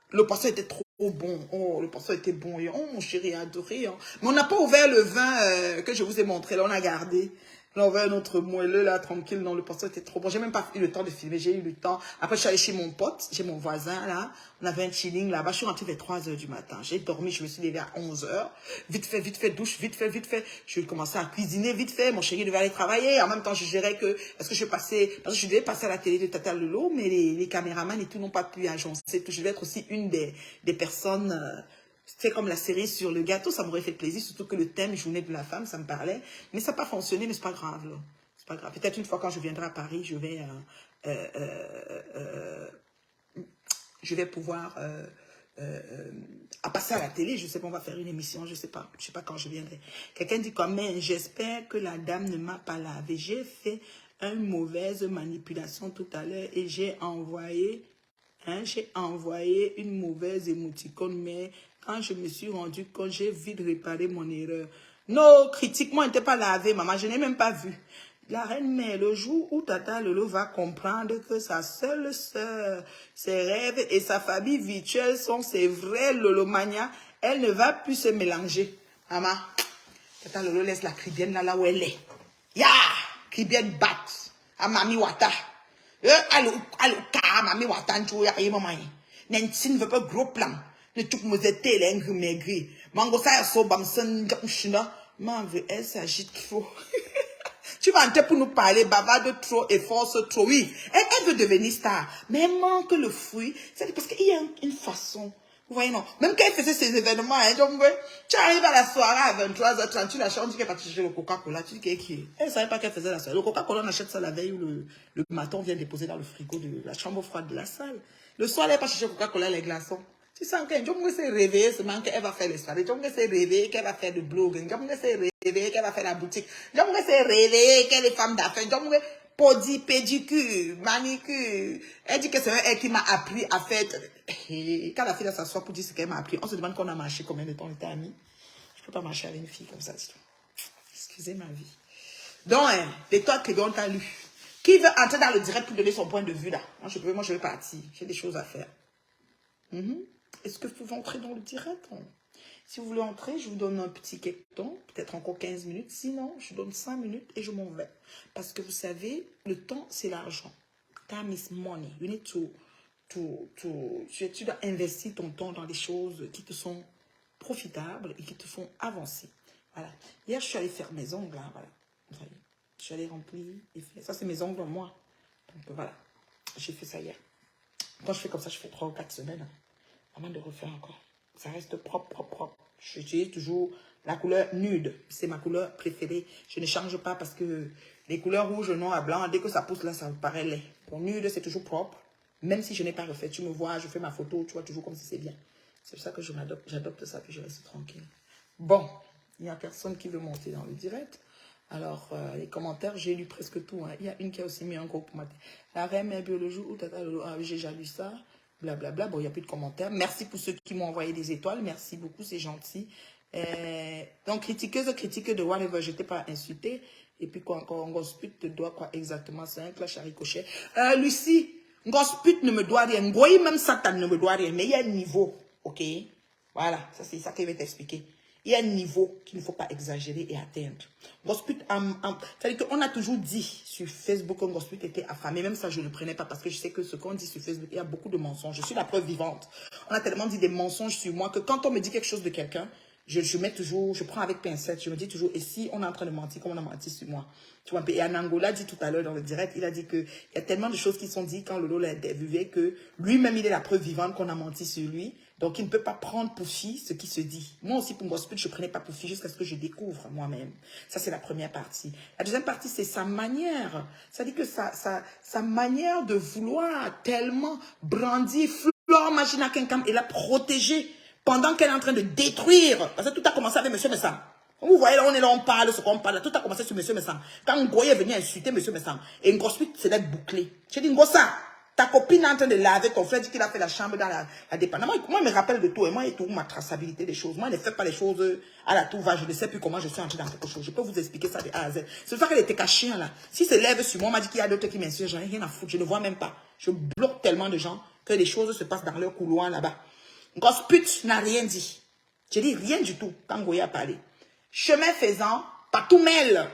le poisson était trop bon. Oh, le poisson était bon. Et, oh, mon chéri a adoré. Hein. Mais on n'a pas ouvert le vin que je vous ai montré. Là, on a gardé. Là, on va notre moelleux, là, tranquille. Non, le poisson était trop bon. J'ai même pas eu le temps de filmer. J'ai eu le temps. Après, je suis allée chez mon pote. J'ai mon voisin, là. On avait un chilling là-bas. Je suis rentrée vers 3 h du matin. J'ai dormi. Je me suis levée à 11 h. Vite fait, douche. Vite fait. Je commençais à cuisiner vite fait. Mon chéri devait aller travailler. En même temps, je gérais que, est-ce que je passais, parce que je devais passer à la télé de Tata Lolo, mais les caméramans et tout n'ont pas pu agencer tout. Je devais être aussi une des personnes, c'est comme la série sur le gâteau, ça m'aurait fait plaisir, surtout que le thème journée de la femme, ça me parlait. Mais ça n'a pas fonctionné, mais c'est pas grave. Là. C'est pas grave. Peut-être une fois quand je viendrai à Paris, je vais pouvoir à passer à la télé. Je sais pas, on va faire une émission, je sais pas quand je viendrai. Quelqu'un dit comme, mais j'espère que la dame ne m'a pas lavé. J'ai fait une mauvaise manipulation tout à l'heure et j'ai envoyé une mauvaise émoticône, mais quand je me suis rendu compte, j'ai vite réparé mon erreur. Non, critique-moi, n'était pas lavé, maman, je n'ai même pas vu. La reine mère, le jour où Tata Lolo va comprendre que sa seule sœur, ses rêves et sa famille virtuelle sont ses vrais Lolomania, elle ne va plus se mélanger. Maman, Tata Lolo laisse la cribienne là où elle est. Ya, cribienne bat, à Mami Wata. Allô, mami watan tu ya kayi mama yi. Nentin veut pas gros plan. Ne tuk mozete l'engre maigri. Mango sa so bamsen japchina. Man veut elle s'agite trop. Tu vas entrer pour nous parler, bavarde trop et force trop. Oui, elle veut devenir star. Mais elle manque le fruit. C'est parce qu'il y a une façon. Vous voyez, non? Même quand elle faisait ces événements, hein, tu arrives à la soirée à 23 h 30, tu la chantes, tu dis qu'elle va chercher le Coca-Cola. Tu dis qu'elle est qui? Elle ne savait pas qu'elle faisait la soirée. Le Coca-Cola, on achète ça la veille ou le matin, on vient déposer dans le frigo de la chambre froide de la salle. Le soir, elle n'est pas chercher le Coca-Cola, les glaçons. Tu sens qu'elle s'est réveillée seulement qu'elle va faire les soirées. Elle s'est réveillée qu'elle va faire du blogging. Elle s'est réveillée qu'elle va faire la boutique. Elle s'est réveillée qu'elle est femme d'affaires. Podi, pédicure, manicure. Elle dit que c'est elle qui m'a appris à faire. Quand la fille s'assoit pour dire ce qu'elle m'a appris, on se demande qu'on a marché combien de temps on était amis. Je ne peux pas marcher avec une fille comme ça. Excusez ma vie. Donc, les toi que on t'a lu. Qui veut entrer dans le direct pour donner son point de vue là? Moi, je vais partir. J'ai des choses à faire. Est-ce que vous pouvez entrer dans le direct? Si vous voulez entrer, je vous donne un petit quelques temps, peut-être encore 15 minutes. Sinon, je donne 5 minutes et je m'en vais. Parce que vous savez, le temps, c'est l'argent. Time is money. You need tu dois investir ton temps dans des choses qui te sont profitables et qui te font avancer. Voilà. Hier, je suis allée faire mes ongles. Là, voilà. Vous voyez, je suis allée remplir et faire. Ça, c'est mes ongles, moi. Donc, voilà. J'ai fait ça hier. Quand je fais comme ça, je fais 3 ou 4 semaines. Avant de refaire encore. Ça reste propre. J'utilise toujours la couleur nude. C'est ma couleur préférée. Je ne change pas parce que les couleurs rouge, noir, blanc, dès que ça pousse là, ça me paraît laid. Pour nude, c'est toujours propre. Même si je n'ai pas refait. Tu me vois, je fais ma photo, tu vois toujours comme si c'est bien. C'est pour ça que j'adopte ça, puis je reste tranquille. Bon, il n'y a personne qui veut monter dans le direct. Alors, les commentaires, j'ai lu presque tout. Hein. Il y a une qui a aussi mis un gros commentaire. La reine est biologique ou Tata Lolo. Ah, j'ai déjà lu ça. Blablabla. Bon, il n'y a plus de commentaires. Merci pour ceux qui m'ont envoyé des étoiles. Merci beaucoup, c'est gentil. Donc, critiqueuse de whatever, je t'ai pas insulté. Et puis, quoi encore, Ngosput te doit quoi exactement? C'est un clash à ricochet. Lucie, Ngosput ne me doit rien. Ngoï, même Satan ne me doit rien. Mais il y a un niveau, ok? Voilà, ça c'est ça qu'il va t'expliquer. Il y a un niveau qu'il ne faut pas exagérer et atteindre. Ngosput, c'est-à-dire qu'on a toujours dit sur Facebook que Ngosput était affamé. Même ça, je ne le prenais pas parce que je sais que ce qu'on dit sur Facebook, il y a beaucoup de mensonges. Je suis la preuve vivante. On a tellement dit des mensonges sur moi que quand on me dit quelque chose de quelqu'un, je prends avec pincette, je me dis toujours, et si on est en train de mentir comme on a menti sur moi? Tu vois, et Anangola dit tout à l'heure dans le direct, il a dit qu'il y a tellement de choses qui sont dites quand Lolo l'a interviewé que lui-même, il est la preuve vivante qu'on a menti sur lui. Donc, il ne peut pas prendre pour fille ce qui se dit. Moi aussi, pour Ngosput, je ne prenais pas pour fille jusqu'à ce que je découvre moi-même. Ça, c'est la première partie. La deuxième partie, c'est sa manière. Ça dit que sa manière de vouloir tellement brandir Flore Magina Kenkam et la protéger pendant qu'elle est en train de détruire. Parce que tout a commencé avec M. Messam. Vous voyez, là, on est là, on parle, ce qu'on parle. Tout a commencé sur M. Messam. Quand Ngoye est venu insulter M. Messam, et Ngosput s'est bouclé. J'ai dit, Ngosa, ta copine est en train de laver, ton frère dit qu'il a fait la chambre dans la dépendance. Moi, je me rappelle de tout, et moi, et tout, ma traçabilité des choses. Moi, je ne fais pas les choses à la tout va. Je ne sais plus comment je suis entrée dans quelque chose. Je peux vous expliquer ça de A à Z. C'est le fait qu'elle était cachée, là. Si se lève sur moi, on m'a dit qu'il y a d'autres qui m'insultent, j'en ai rien à foutre. Je ne vois même pas. Je bloque tellement de gens que les choses se passent dans leur couloir là-bas. Gosput n'a rien dit. Je dis rien du tout quand Ngoyi a parlé. Chemin faisant, Patoumel,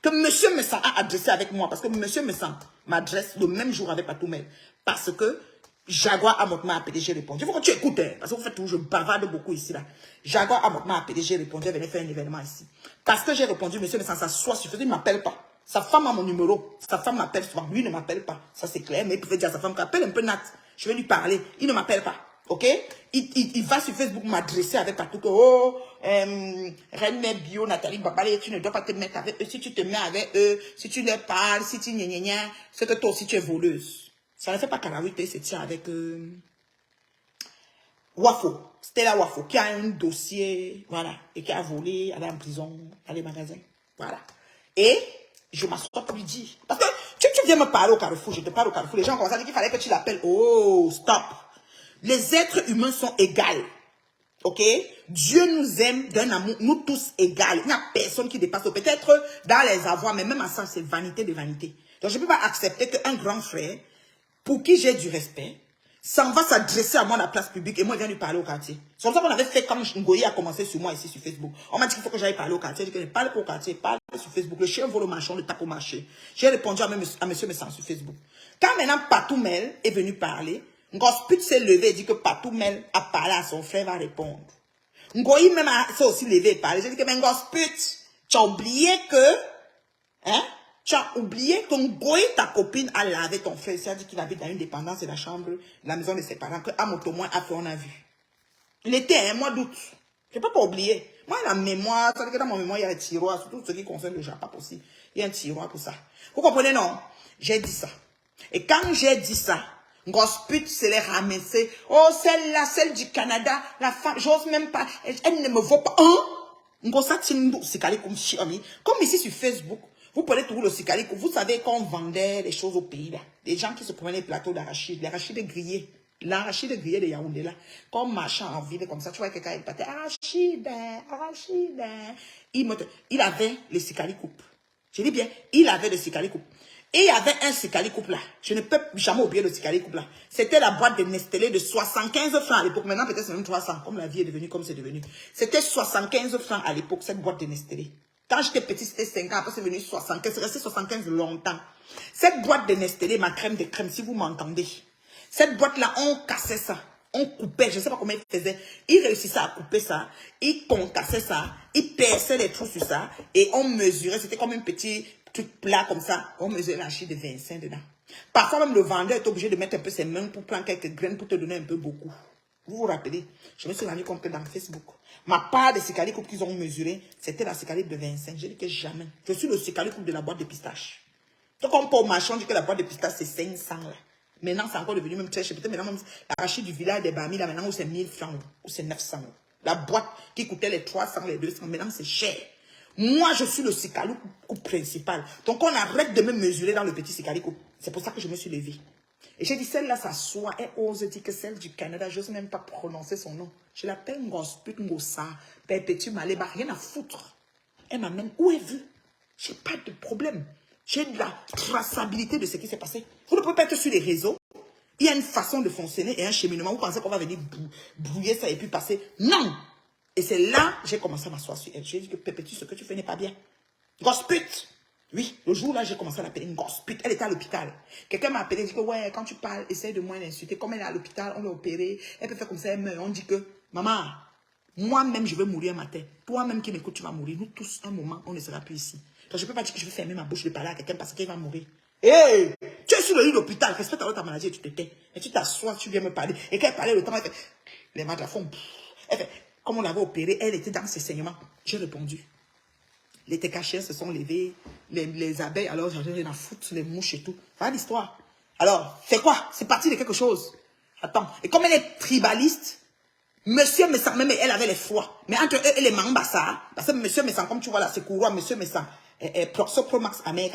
que Monsieur Messan a adressé avec moi, parce que Monsieur Messan m'adresse le même jour avec Patoumel, parce que Jaguar a m'a appelé, j'ai répondu. Il faut que tu écoutes, hein, parce que vous faites toujours, je bavarde beaucoup ici, là. Jaguar a m'a appelé, j'ai répondu, elle venait faire un événement ici. Parce que j'ai répondu, Monsieur Messan s'assoit sur, il ne m'appelle pas. Sa femme a mon numéro, sa femme m'appelle souvent, lui ne m'appelle pas, ça c'est clair, mais il pouvait dire à sa femme qu'appelle un peu Nat, je vais lui parler, il ne m'appelle pas. Ok, il va sur Facebook m'adresser avec partout que oh Reine Mère Bio, Nathalie Babalé, tu ne dois pas te mettre avec eux. Si tu te mets avec eux, si tu leur parles, si tu c'est que toi aussi tu es voleuse. Ça ne fait pas Karawite, c'est ça avec Wafo, Stella Wafo, qui a un dossier, voilà, et qui a volé, elle est en prison, dans les magasins, voilà. Et je m'assois pour lui dire, parce que tu viens me parler au Carrefour, je te parle au Carrefour, les gens commencent à dire qu'il fallait que tu l'appelles. Oh, stop. Les êtres humains sont égaux. Ok? Dieu nous aime d'un amour, nous tous égaux. Il n'y a personne qui dépasse. Peut-être dans les avoirs, mais même à ça, c'est vanité de vanité. Donc, je ne peux pas accepter qu'un grand frère, pour qui j'ai du respect, s'en va s'adresser à moi dans la place publique et moi, il vient lui parler au quartier. C'est comme ça qu'on avait fait quand Ngoyi a commencé sur moi ici sur Facebook. On m'a dit qu'il faut que j'aille parler au quartier. Je dis que je ne parle pas au quartier, parle sur Facebook. Le chien vole au marché, on le tape au marché. J'ai répondu à monsieur Messan sur Facebook. Quand maintenant Patoumel est venu parler, Ngosput s'est levé et dit que Patoumel a parlé à son frère, va répondre. Ngoyi même s'est aussi levé et parlé. J'ai dit que, mais Ngosput, tu as oublié que, hein, tu as oublié que Ngoyi, ta copine, a lavé ton frère. Il a dit qu'il habite dans une dépendance de la chambre, la maison de ses parents, que Amotomoin a fait, on a vu. Il était un mois d'août. Je ne peux pas oublier. Moi, la mémoire, ça veut dire que dans mon mémoire, il y a un tiroir, surtout ce qui concerne le Japon aussi. Il y a un tiroir pour ça. Vous comprenez, non? J'ai dit ça. Et quand j'ai dit ça, Ngosput se l'est ramassé. Oh, celle-là, celle du Canada, la femme, j'ose même pas, elle ne me vaut pas. Hein? Ngosa Tindu, Sikali comme Chiami. Comme ici sur Facebook, vous prenez toujours le Sikali, vous savez qu'on vendait les choses au pays, là. Des gens qui se prenaient les plateaux d'arachide, l'arachide grillé. L'arachide grillé de Yaoundé, là. Comme marchant en ville, comme ça, tu vois quelqu'un, il partait, arachide, arachide. Il avait le Sikali coupe. Je dis bien, il avait le Sikali coupe. Et il y avait un Sikali coupe là. Je ne peux jamais oublier le Sikali coupe là. C'était la boîte de Nestlé de 75 francs à l'époque. Maintenant, peut-être c'est même 300. Comme la vie est devenue comme c'est devenu. C'était 75 francs à l'époque, cette boîte de Nestlé. Quand j'étais petit, c'était 5 ans. Après, c'est devenu 75. C'est resté 75 longtemps. Cette boîte de Nestlé, ma crème de crème, si vous m'entendez. Cette boîte-là, on cassait ça. On coupait, je ne sais pas comment il faisait. Il réussissait à couper ça. Il concassait ça. Il perçait les trous sur ça. Et on mesurait. C'était comme un petit truc plat comme ça. On mesurait l'arachide de 25 dedans. Parfois même le vendeur est obligé de mettre un peu ses mains pour prendre quelques graines pour te donner un peu beaucoup. Vous vous rappelez? Je me suis rendu compte que dans Facebook, ma part de Sikali coupe qu'ils ont mesuré, c'était la Sikali de 25. J'ai dit que jamais. Je suis le Sikali coupe de la boîte de pistache. Donc on peut au marché, on dit que la boîte de pistache c'est 500 là. Maintenant, c'est encore devenu même très cher. Peut-être maintenant, même l'arachide du village des Bami, là, maintenant, où c'est 1000 francs, où c'est 900. La boîte qui coûtait les 300, les 200, maintenant, c'est cher. Moi, je suis le Sikali coupe principal. Donc, on arrête de me mesurer dans le petit Sikali coupe. C'est pour ça que je me suis levée. Et j'ai dit, celle-là, ça soit, elle ose dire que celle du Canada, je n'ose même pas prononcer son nom. Je l'appelle Ngosput Ngosa, Perpétue Maléba, rien à foutre. Elle m'amène où elle veut. J'ai pas de problème. J'ai de la traçabilité de ce qui s'est passé. Vous ne pouvez pas être sur les réseaux. Il y a une façon de fonctionner et un cheminement. Vous pensez qu'on va venir brouiller ça et puis passer. Non! Et c'est là que j'ai commencé à m'asseoir sur elle. J'ai dit que Pépétu, ce que tu fais n'est pas bien. Ngosput! Oui, le jour là, j'ai commencé à l'appeler Ngosput. Elle était à l'hôpital. Quelqu'un m'a appelé et dit que ouais, quand tu parles, essaye de moins l'insulter. Comme elle est à l'hôpital, on l'a opérée. Elle peut faire comme ça, elle meurt. On dit que, maman, moi-même, je vais mourir un matin. Toi-même qui m'écoutes, tu vas mourir. Nous tous, un moment, on ne sera plus ici. Donc, je ne peux pas dire que je vais fermer ma bouche de parler à quelqu'un parce qu'il va mourir. Hé! Tu es sur le lit d'hôpital, respecte alors ta maladie et tu te tais. Et tu t'assois, tu viens me parler. Et quand elle parlait le temps, elle fait, les matins font, elle fait, comme on l'avait opérée, elle était dans ses saignements. J'ai répondu. Les técachiens se sont levés, les abeilles, alors j'avais rien à foutre, les mouches et tout. Voilà l'histoire. Alors, c'est quoi? C'est parti de quelque chose. Attends. Et comme elle est tribaliste, Monsieur Messan, même elle avait les froids. Mais entre eux et les Mambassa, parce que Monsieur Messan, comme tu vois là, c'est courant, Monsieur Messan, Promax, Amer,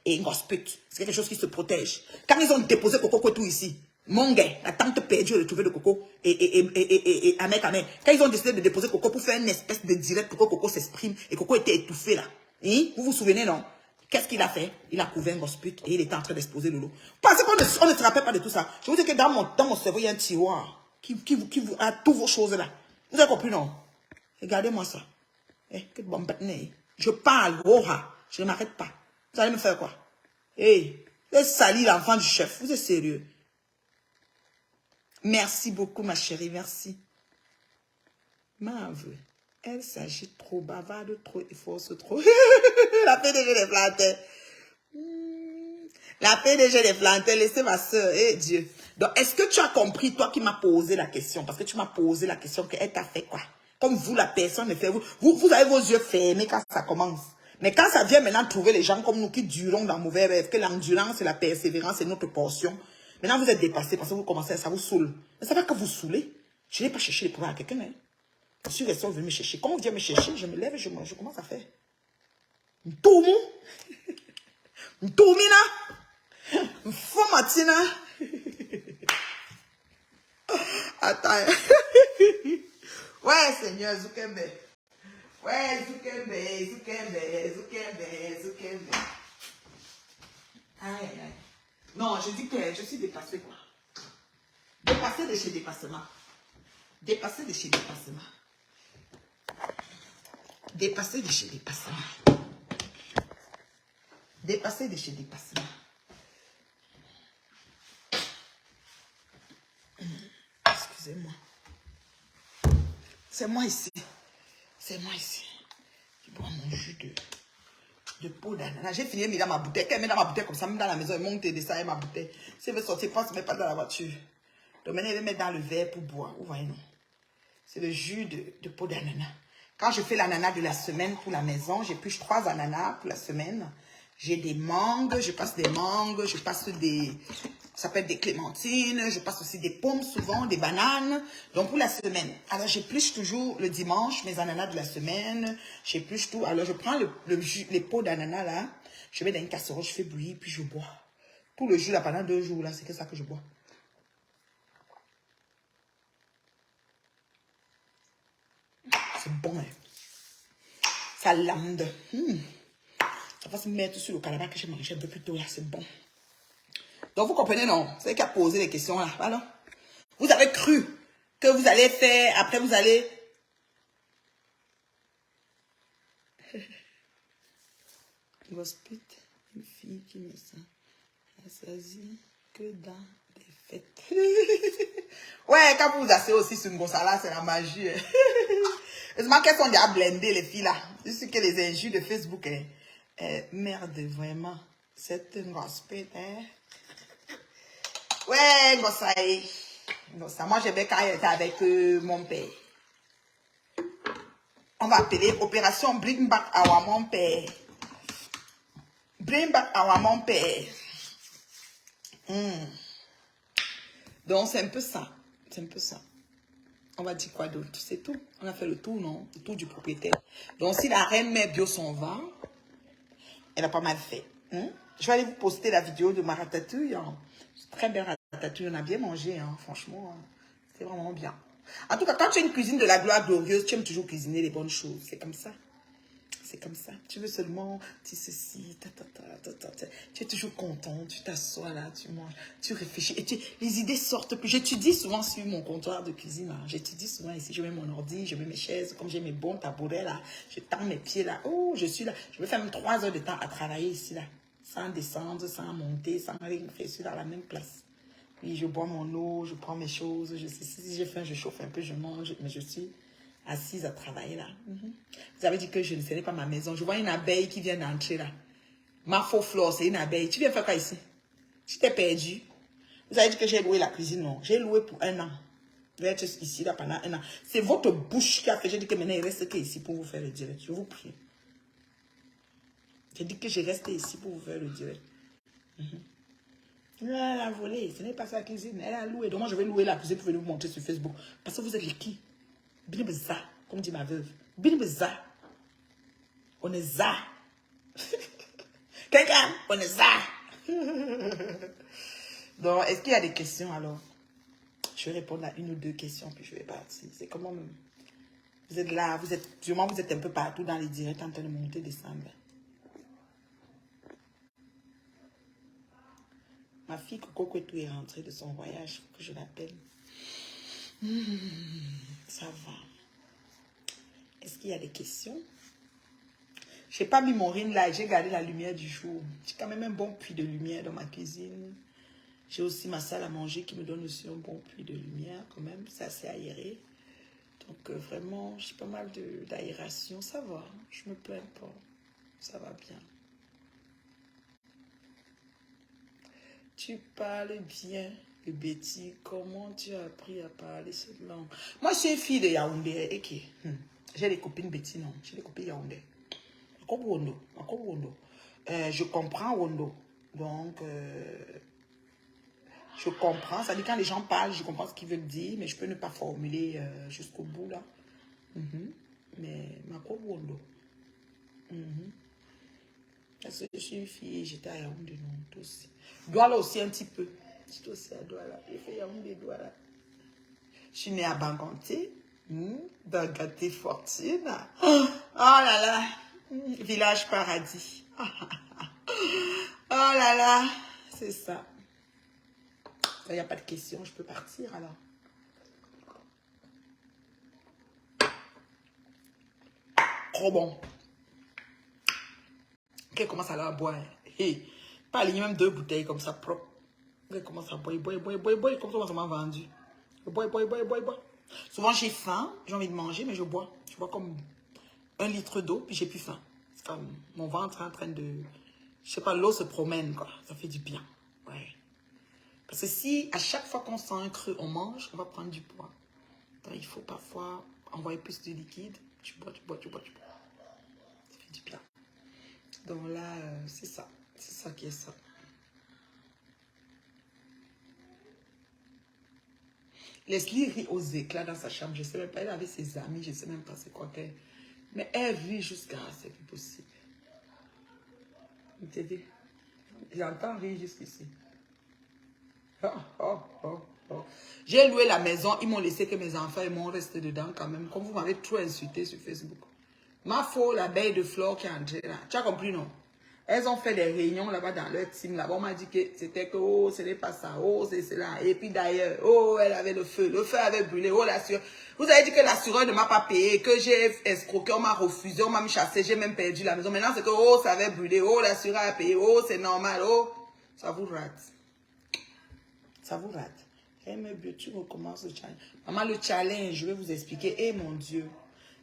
et Ngosput. C'est quelque chose qui se protège. Quand ils ont déposé Coco tout ici, mon gars, la tante perdue de trouver le Coco et Amer. Quand ils ont décidé de déposer Coco pour faire une espèce de direct pour que Coco s'exprime et Coco était étouffé là. Hein? Vous vous souvenez, non? Qu'est-ce qu'il a fait? Il a couvert Ngosput et il était en train d'exposer le lot. Pensez qu'on ne se rappelle pas de tout ça. Je vous dis que dans mon cerveau, il y a un tiroir. qui vous a tous vos choses là. Vous avez compris, non? Regardez-moi ça. Que bon bête. Je parle, je ne m'arrête pas. Vous allez me faire quoi? Vous avez sali l'enfant du chef. Vous êtes sérieux? Merci beaucoup, ma chérie, merci. Mave, elle s'agit trop, bavarde trop, il force trop. La PDG des plantains. La PDG des plantains, laissez ma soeur, Dieu. Donc, est-ce que tu as compris, toi qui m'as posé la question, parce que tu m'as posé la question, qu'elle t'a fait quoi? Comme vous, la personne ne fait, vous avez vos yeux fermés quand ça commence. Mais quand ça vient maintenant trouver les gens comme nous qui durons dans mauvais rêve, que l'endurance et la persévérance est notre portion, maintenant vous êtes dépassés parce que vous commencez, ça vous saoule. Mais ça va que vous saoulez. Je n'ai pas cherché les problèmes à quelqu'un, hein. Je suis resté venu me chercher. Quand on vient me chercher, je me lève et je commence à faire. Ntoumou. Ntoumina. Fomatina. Attends. Ouais, Seigneur, Zoukembe. Ouais, Zoukembe. Aïe, aïe. Non, je dis que je suis dépassée, quoi. Dépassée de chez dépassement. Dépassée de chez dépassement. Dépassée de chez dépassement. Dépassée de chez dépassement. Excusez-moi. C'est moi ici. C'est moi ici. Je bois mon jus de peau d'ananas. J'ai fini de mettre dans ma bouteille. Qu'elle met dans ma bouteille comme ça, même dans la maison, elle monte et descend et ma bouteille. Si elle veut sortir, pense, mais pas dans la voiture. Donc maintenant, elle va mettre dans le verre pour boire. Vous voyez, non? C'est le jus de peau d'ananas. Quand je fais l'ananas de la semaine pour la maison, j'épluche 3 ananas pour la semaine. J'ai des mangues, je passe des mangues, je passe des, ça s'appelle des clémentines, je passe aussi des pommes souvent, des bananes. Donc pour la semaine, alors j'épluche toujours le dimanche mes ananas de la semaine, j'épluche tout. Alors je prends le jus, les peaux d'ananas là, je mets dans une casserole, je fais bouillir, puis je bois. Pour le jus là, pendant 2 jours là, c'est que ça que je bois. C'est bon, hein. Ça lande. Ça va se mettre sur le calabar que j'ai mangé un peu plus tôt là, c'est bon. Donc vous comprenez, non? C'est elle qui a posé les questions là. Alors, vous avez cru que vous allez faire, après vous allez... Il va spit une fille qui ne s'assit que dans des fêtes. Ouais, quand vous vous asseyez aussi sur une grosse là, c'est la magie. Heureusement qu'elles sont déjà blindées, les filles là. Je sais que les injures de Facebook, merde, vraiment. C'est une grosse pète, hein. Ouais, Gossaï. Moi, j'aimais quand elle était avec mon père. On va appeler opération Bring Back Our Mon Père. Bring Back Our Mon Père. Donc, c'est un peu ça. C'est un peu ça. On va dire quoi d'autre? C'est tout. On a fait le tour, non? Le tour du propriétaire. Donc, si la reine met bio son vin, elle a pas mal fait. Je vais aller vous poster la vidéo de ma ratatouille. Hein. Très belle ratatouille. On a bien mangé, hein. Franchement. Hein. C'est vraiment bien. En tout cas, quand tu as une cuisine de la gloire glorieuse, tu aimes toujours cuisiner les bonnes choses. C'est comme ça. C'est comme ça. Tu veux seulement, tu ceci, tu es toujours content, tu t'assois là, tu manges, tu réfléchis. Et les idées sortent plus. J'étudie souvent sur mon comptoir de cuisine. Hein. J'étudie souvent ici. Je mets mon ordi, je mets mes chaises, comme j'ai mes bons tabourets là. Je tends mes pieds là. Oh, je suis là. Je vais faire même 3 heures de temps à travailler ici là. Sans descendre, sans monter, sans rien faire. Je suis dans la même place. Oui, je bois mon eau, je prends mes choses. Si j'ai faim, je chauffe un peu, je mange. Mais je suis assise à travailler là. Vous avez dit que je ne serai pas ma maison. Je vois une abeille qui vient d'entrer là. Ma faux flore, c'est une abeille. Tu viens faire quoi ici? Tu t'es perdu. Vous avez dit que j'ai loué la cuisine, non? J'ai loué pour 1 an. Je vais être ici là pendant 1 an. C'est votre bouche qui a fait. J'ai dit que maintenant il reste que ici pour vous faire le direct. Je vous prie. J'ai dit que j'ai resté ici pour vous faire le direct. Elle a volé. Ce n'est pas sa cuisine. Elle a loué. Donc moi je vais louer la cuisine pour venir vous montrer sur Facebook. Parce que vous êtes les qui? Bien bizarre, comme dit ma veuve. Bien bizarre. On est za. Quelqu'un, on est za. Donc, est-ce qu'il y a des questions alors? Je vais répondre à 1 ou 2 questions, puis je vais partir. C'est comment même? Vous êtes là, sûrement vous êtes un peu partout dans les directs en train de monter, descendre. Ma fille Coco Kwetou est rentrée de son voyage, faut que je l'appelle. Ça va. Est-ce qu'il y a des questions? Je n'ai pas mis mon ring là, j'ai gardé la lumière du jour. J'ai quand même un bon puits de lumière dans ma cuisine. J'ai aussi ma salle à manger qui me donne aussi un bon puits de lumière quand même. C'est assez aéré. Donc vraiment, j'ai pas mal d'aération. Ça va, je me plains pas. Ça va bien. Tu parles bien le Betty. Comment tu as appris à parler cette langue? Moi, je suis une fille de Yaoundé. Ok. J'ai des copines Betty, non. J'ai des copines Yaoundé. Je comprends Wondo. Donc, je comprends. Ça dit quand les gens parlent, je comprends ce qu'ils veulent dire, mais je peux ne pas formuler jusqu'au bout là. Mais ma propre Wondo. Parce que je suis une fille, j'étais à Yaoundé, non, toi aussi. Douala aussi un petit peu. J'étais aussi à Douala. J'ai fait Yaoundé, Douala. Je suis née à Banganté, dans Gâté Fortune. Oh là là, village paradis. Oh là là, c'est ça. Il n'y a pas de question, je peux partir alors. Trop bon. Qu'elle commence à la boire. Hey, pas aligner même 2 bouteilles comme ça propre. Elle commence à boire, boire, comme ça m'a vendu. Boire. Souvent j'ai faim, j'ai envie de manger, mais je bois. Je bois comme 1 litre d'eau, puis j'ai plus faim. C'est comme mon ventre est en train de... Je sais pas, l'eau se promène, quoi. Ça fait du bien. Ouais. Parce que si à chaque fois qu'on sent un creux, on mange, on va prendre du poids. Donc, il faut parfois envoyer plus de liquide. Tu bois. Ça fait du bien. Donc là, c'est ça. C'est ça qui est ça. Leslie rit aux éclats dans sa chambre. Je sais même pas, elle avait ses amis, je sais même pas c'est quoi qu'elle... Mais elle rit jusqu'à... C'est plus possible. Vous t'aidez? J'entends rire jusqu'ici. J'ai loué la maison, ils m'ont laissé que mes enfants et moi restent dedans quand même. Comme vous m'avez trop insulté sur Facebook. Ma faute, l'abeille de Flore qui est entrée là. Tu as compris, non? Elles ont fait des réunions là-bas dans leur team. Là-bas, on m'a dit que c'était que, oh, ce n'est pas ça, oh, c'est cela. Et puis d'ailleurs, oh, elle avait le feu avait brûlé, oh, l'assureur. Vous avez dit que l'assureur ne m'a pas payé, que j'ai escroqué, on m'a refusé, on m'a chassé, j'ai même perdu la maison. Maintenant, c'est que, oh, ça avait brûlé, oh, l'assureur a payé, oh, c'est normal, oh. Ça vous rate. Ça vous rate. Tu recommences le challenge. Maman, le challenge, je vais vous expliquer. Eh mon Dieu,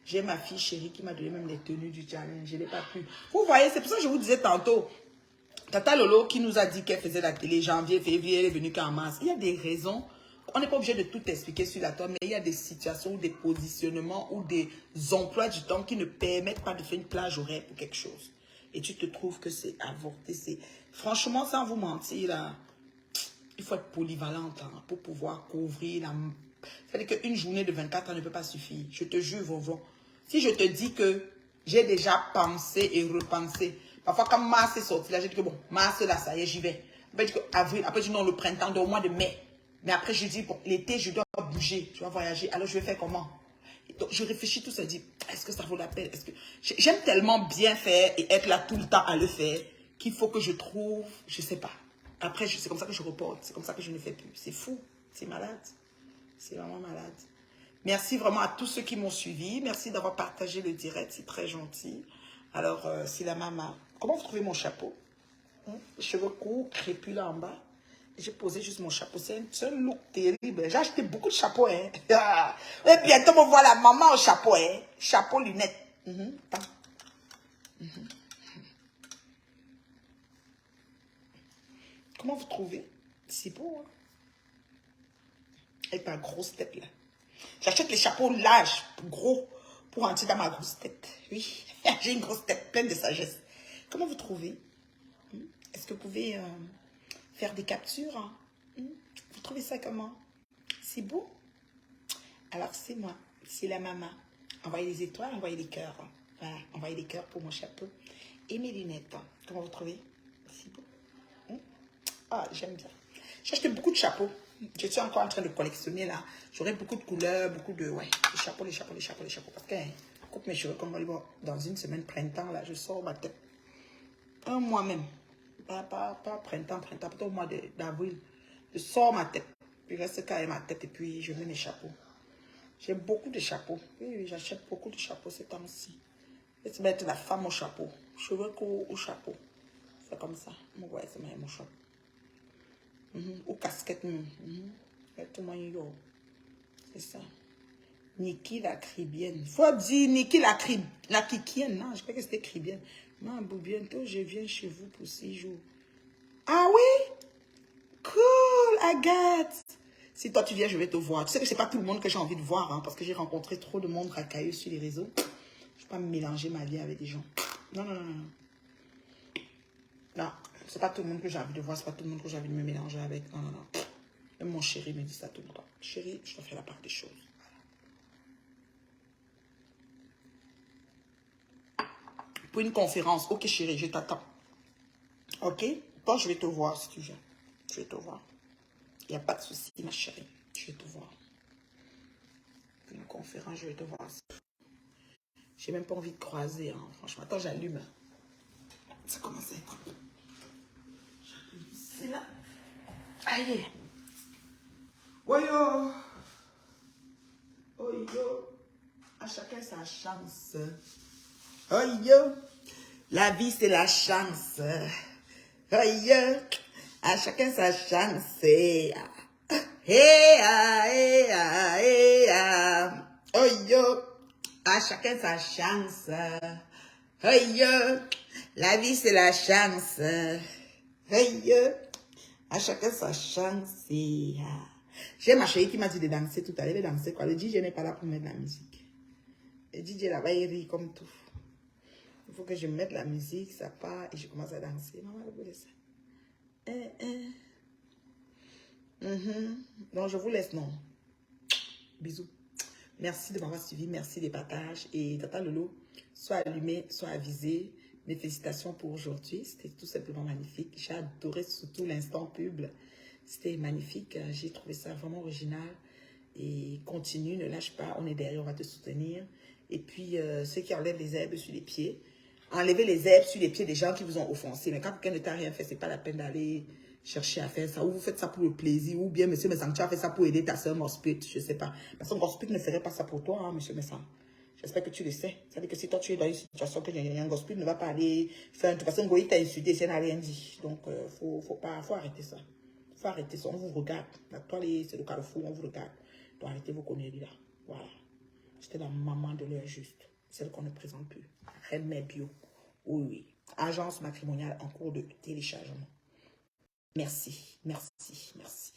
j'ai ma fille chérie qui m'a donné même les tenues du challenge. Je n'ai pas pu. Vous voyez, c'est pour ça que je vous disais tantôt. Tata Lolo qui nous a dit qu'elle faisait la télé janvier, février, elle est venue qu'en mars. Il y a des raisons. On n'est pas obligé de tout expliquer sur la toile, mais il y a des situations, des positionnements ou des emplois du temps qui ne permettent pas de faire une plage horaire pour quelque chose. Et tu te trouves que c'est avorté. Franchement, sans vous mentir, là, il faut être polyvalente hein, pour pouvoir couvrir la... C'est-à-dire qu'une journée de 24 heures ne peut pas suffire. Je te jure, Vovon. Si je te dis que j'ai déjà pensé et repensé, parfois quand mars est sorti, là, j'ai dit que bon, mars, là, ça y est, j'y vais. Après, je dis que avril, après, je dis non, le printemps, donc au mois de mai. Mais après, je dis, bon, l'été, je dois bouger, je dois voyager. Alors, je vais faire comment? Donc, je réfléchis tout ça, je dis, est-ce que ça vaut la peine? Est-ce que j'aime tellement bien faire et être là tout le temps à le faire qu'il faut que je trouve, je sais pas. Après, c'est comme ça que je reporte. C'est comme ça que je ne fais plus. C'est fou. C'est malade. C'est vraiment malade. Merci vraiment à tous ceux qui m'ont suivi. Merci d'avoir partagé le direct. C'est très gentil. Alors, c'est la maman. Comment vous trouvez mon chapeau? Cheveux courts, crépus là en bas. J'ai posé juste mon chapeau. C'est un look terrible. J'ai acheté beaucoup de chapeaux. Hein. Et bientôt, on voit la maman au chapeau. Hein. Chapeau, lunettes. Comment vous trouvez? C'est beau, hein? Avec ma grosse tête, là. J'achète les chapeaux larges, gros, pour entrer dans ma grosse tête. Oui, j'ai une grosse tête pleine de sagesse. Comment vous trouvez? Est-ce que vous pouvez faire des captures? Hein? Vous trouvez ça comment? C'est beau? Alors, c'est moi. C'est la maman. Envoyez les étoiles, envoyez les cœurs. Voilà, envoyez les cœurs pour mon chapeau. Et mes lunettes. Comment vous trouvez? C'est beau? Ah, j'aime bien. J'ai acheté beaucoup de chapeaux. Je suis encore en train de collectionner là. J'aurai beaucoup de couleurs, beaucoup de... Ouais, les chapeaux. Parce que, coupe mes cheveux comme dans une semaine printemps là, je sors ma tête. Un mois même. Pas printemps, peut-être au mois d'avril. Je sors ma tête. Puis je reste carré ma tête et puis je mets mes chapeaux. J'ai beaucoup de chapeaux. Oui, oui, j'achète beaucoup de chapeaux ces temps-ci. Je vais te mettre la femme au chapeau. Cheveux courts au chapeau. C'est comme ça. Moi, ouais, c'est mon chapeau. Ou casquette. Tout le monde, c'est ça. Niki la cribienne. Faut dire Niki la kikienne. Non, je crois que c'était cribienne. Non, bientôt, je viens chez vous pour 6 jours. Ah oui? Cool, Agathe. Si toi tu viens, je vais te voir. Tu sais que c'est pas tout le monde que j'ai envie de voir, hein, parce que j'ai rencontré trop de monde racailleux sur les réseaux. Je ne vais pas me mélanger ma vie avec des gens. Non, non, non, non. Non, c'est pas tout le monde que j'ai envie de voir, c'est pas tout le monde que j'ai envie de me mélanger avec. Non, non, non. Même mon chéri me dit ça tout le temps. Chéri, je te fais la part des choses. Pour une conférence, ok chéri, je t'attends. Ok? Toi, je vais te voir si tu viens. Je vais te voir. Il n'y a pas de souci, ma chérie. Je vais te voir. Pour une conférence, je vais te voir. J'ai même pas envie de croiser, hein. Franchement. Attends, j'allume. Ça commence à être... C'est là. Aïe. Voyons. Oh yo. À chacun sa chance. Oh yo. La vie, c'est la chance. Oh yo. À chacun sa chance. Hey, hey, hey, oh yo. À chacun sa chance. Oh yo. La vie, c'est la chance. Oh yo. À chacun sa chance. J'ai ma chérie qui m'a dit de danser tout à l'heure. Elle danser quoi? Le DJ n'est pas là pour mettre la musique. Le DJ là-bas, il rit comme tout. Il faut que je mette la musique, ça part et je commence à danser. Maman, le laisser. Donc, je vous laisse, non. Bisous. Merci de m'avoir suivi. Merci des partages. Et Tata Lolo, soit allumé, soit avisé. Mes félicitations pour aujourd'hui. C'était tout simplement magnifique. J'ai adoré surtout l'instant pub. C'était magnifique. J'ai trouvé ça vraiment original. Et continue, ne lâche pas. On est derrière, on va te soutenir. Et puis, ceux qui enlèvent les herbes sur les pieds, enlevez les herbes sur les pieds des gens qui vous ont offensé. Mais quand quelqu'un ne t'a rien fait, c'est pas la peine d'aller chercher à faire ça. Ou vous faites ça pour le plaisir. Ou bien, monsieur Messan, tu as fait ça pour aider ta soeur Gospit. Je sais pas. Parce que Gospit ne ferait pas ça pour toi, hein, monsieur Messan. J'espère que tu le sais. Ça veut dire que si toi tu es dans une situation que un Gospit ne va pas aller faire. De toute façon, Goï t'a insulté, si elle n'a rien dit. Donc, faut arrêter ça. Faut arrêter ça. On vous regarde. La toile, c'est le carrefour, on vous regarde. Donc, arrêtez vos conneries là. Voilà. J'étais la maman de l'heure juste. Celle qu'on ne présente plus. Reine Mère Bio. Oui, oui. Agence matrimoniale en cours de téléchargement. Merci, merci, merci.